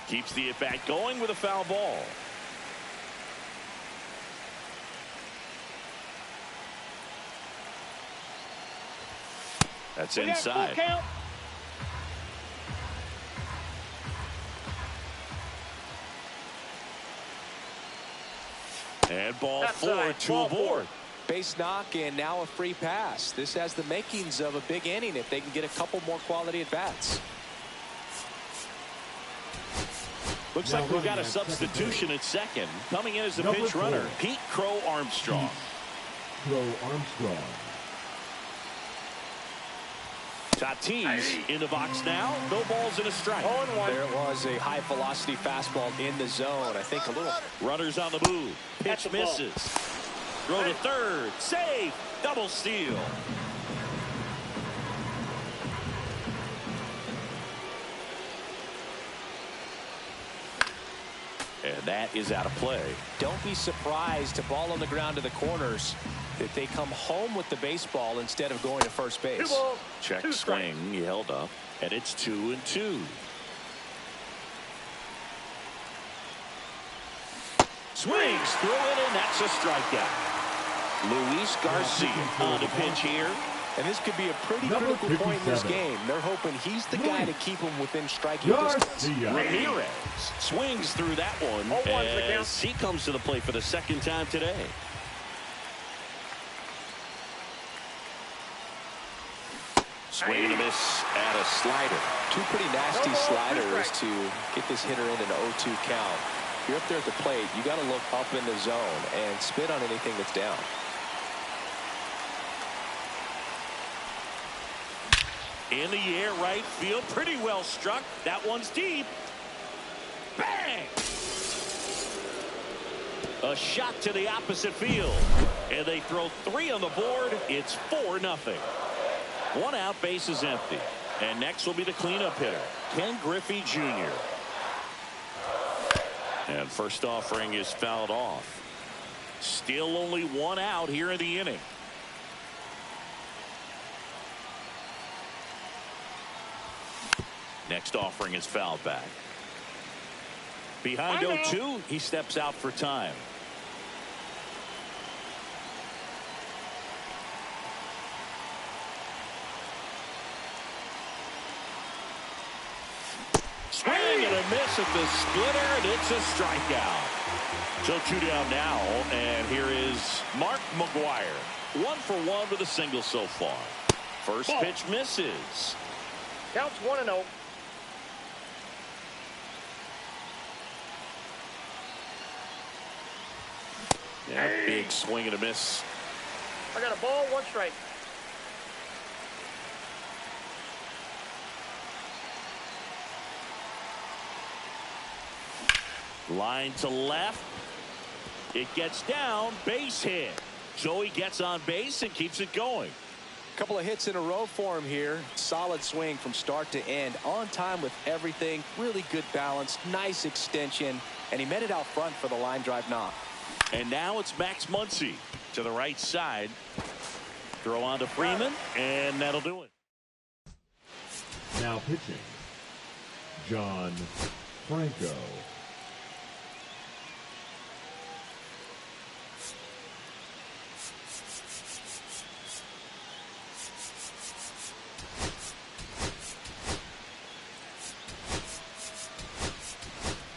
S1: Keeps the at-bat going with a foul ball. That's inside. And ball four to aboard.
S2: Base knock and now a free pass. This has the makings of a big inning if they can get a couple more quality at bats.
S1: Looks like we've got a substitution at second. Coming in as the pinch runner, Pete Crow Armstrong. Tatis in the box now. No balls and a strike.
S2: There was a high velocity fastball in the zone. I think a little.
S1: Runners on the move. Pitch misses. Throw to third. Save. Double steal. And that is out of play.
S2: Don't be surprised to ball on the ground to the corners that they come home with the baseball instead of going to first base.
S1: Check swing. He held up. And it's 2-2. Swings through it, and that's a strikeout. Luis Garcia on the pitch here.
S2: And this could be a pretty critical point in this game. They're hoping he's the guy to keep him within striking distance.
S1: Ramirez swings through that one as he comes to the plate for the second time today. Swing and a miss at a slider.
S2: Two pretty nasty sliders to get this hitter in an 0-2 count. If you're up there at the plate, you got to look up in the zone and spit on anything that's down.
S1: In the air, right field, pretty well struck. That one's deep. Bang! A shot to the opposite field. And they throw three on the board. It's 4-0. One out, base is empty. And next will be the cleanup hitter, Ken Griffey Jr. And first offering is fouled off. Still only one out here in the inning. Next offering is fouled back. Behind 0-2, he steps out for time. Swing and a miss at the splitter, and it's a strikeout. So 2 down now, and here is Mark McGwire. 1 for 1 with a single so far. First pitch misses.
S4: Counts 1-0.
S1: And a big swing and a miss.
S4: I got a ball, 1 strike.
S1: Line to left. It gets down, base hit. So he gets on base and keeps it going.
S3: Couple of hits in a row for him here. Solid swing from start to end. On time with everything. Really good balance. Nice extension. And he met it out front for the line drive knock.
S1: And now it's Max Muncy to the right side. Throw on to Freeman, and that'll do it.
S5: Now pitching, John Franco.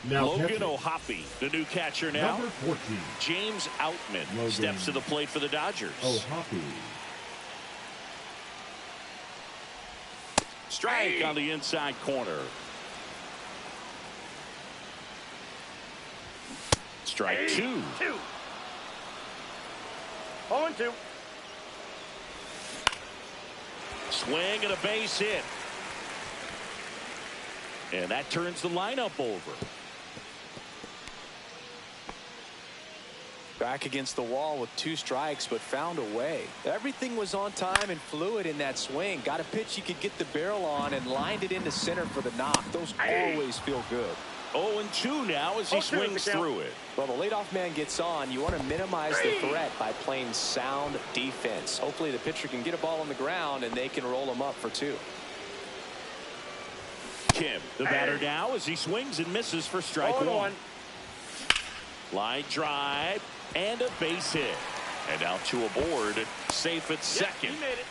S5: Now
S1: Logan
S5: catching,
S1: O'Hoppe, the new catcher now.
S5: number 14,
S1: James Outman
S5: Logan
S1: steps to the plate for the Dodgers.
S5: O'Hoppe.
S1: Strike on the inside corner. Strike 2.
S4: 2. 0-2.
S1: Swing and a base hit. And that turns the lineup over.
S3: Back against the wall with 2 strikes, but found a way. Everything was on time and fluid in that swing. Got a pitch he could get the barrel on and lined it into center for the knock. Those always feel good.
S1: 0-2 now as he
S4: 0-2
S1: swings
S4: the count.
S1: through it.
S3: Well, the leadoff man gets on. You want to minimize the threat by playing sound defense. Hopefully the pitcher can get a ball on the ground and they can roll him up for 2.
S1: Kim, the batter now as he swings and misses for strike 1. Line drive and a base hit. And now 2 aboard, safe at second.
S4: He made it.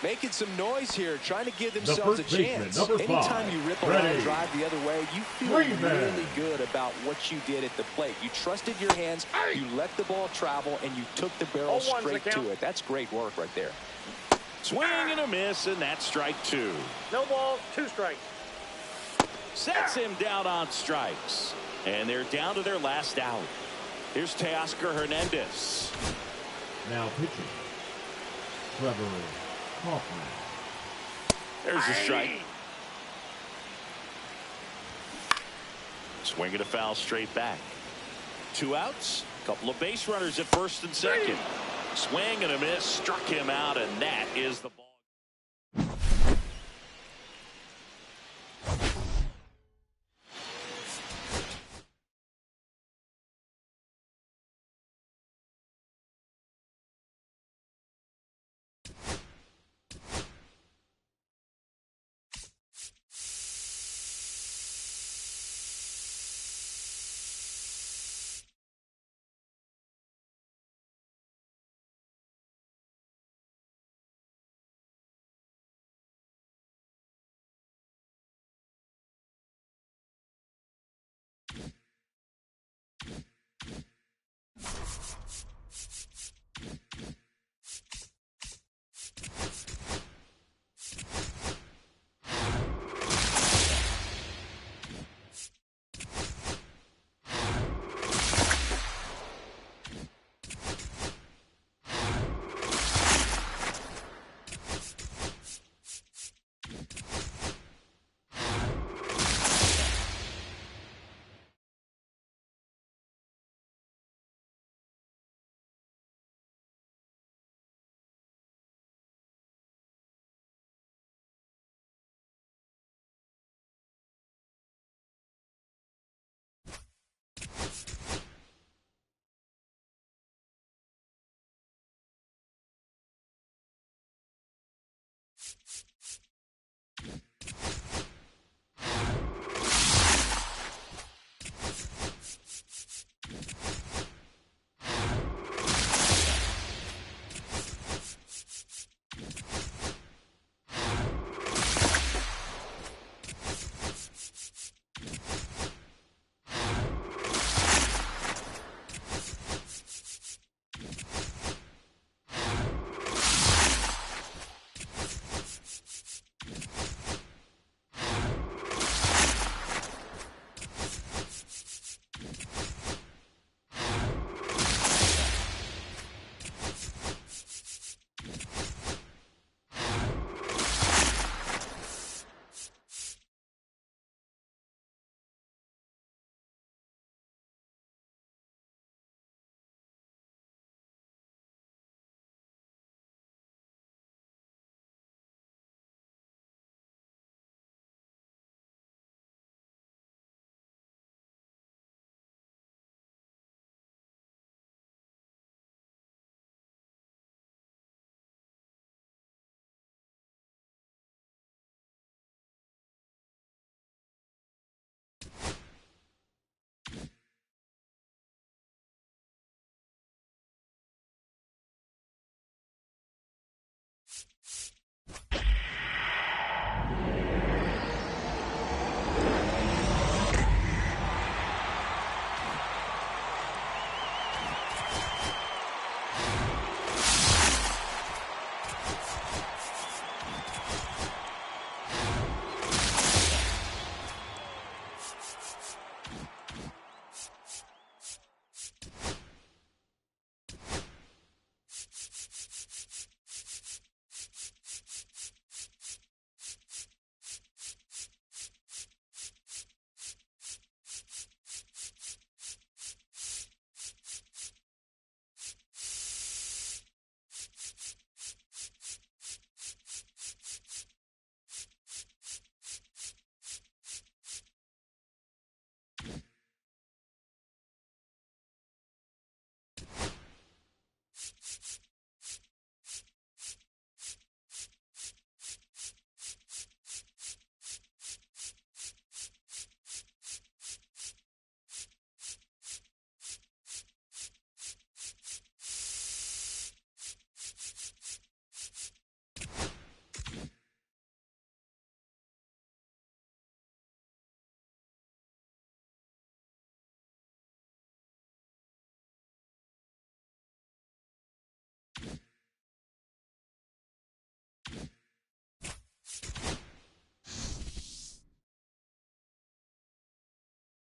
S3: Making some noise here, trying to give
S5: The
S3: themselves a
S5: first baseman,
S3: chance.
S5: number
S3: Anytime
S5: 5,
S3: you rip a
S5: ready.
S3: line drive the other way, you feel
S5: Freeman.
S3: really good about what you did at the plate. You trusted your hands, you let the ball travel, and you took the barrel
S4: 0-1's the
S3: straight to
S4: count.
S3: it. That's great work right there.
S1: Swing and a miss, and that's strike 2.
S4: No ball, 2 strikes.
S1: Sets him down on strikes. And they're down to their last out. Here's Teoscar Hernandez.
S5: Now pitching, Trevor Hoffman.
S1: There's a strike. Swing and a foul straight back. 2 outs. Couple of base runners at first and second. Swing and a miss. Struck him out, and that is the ball.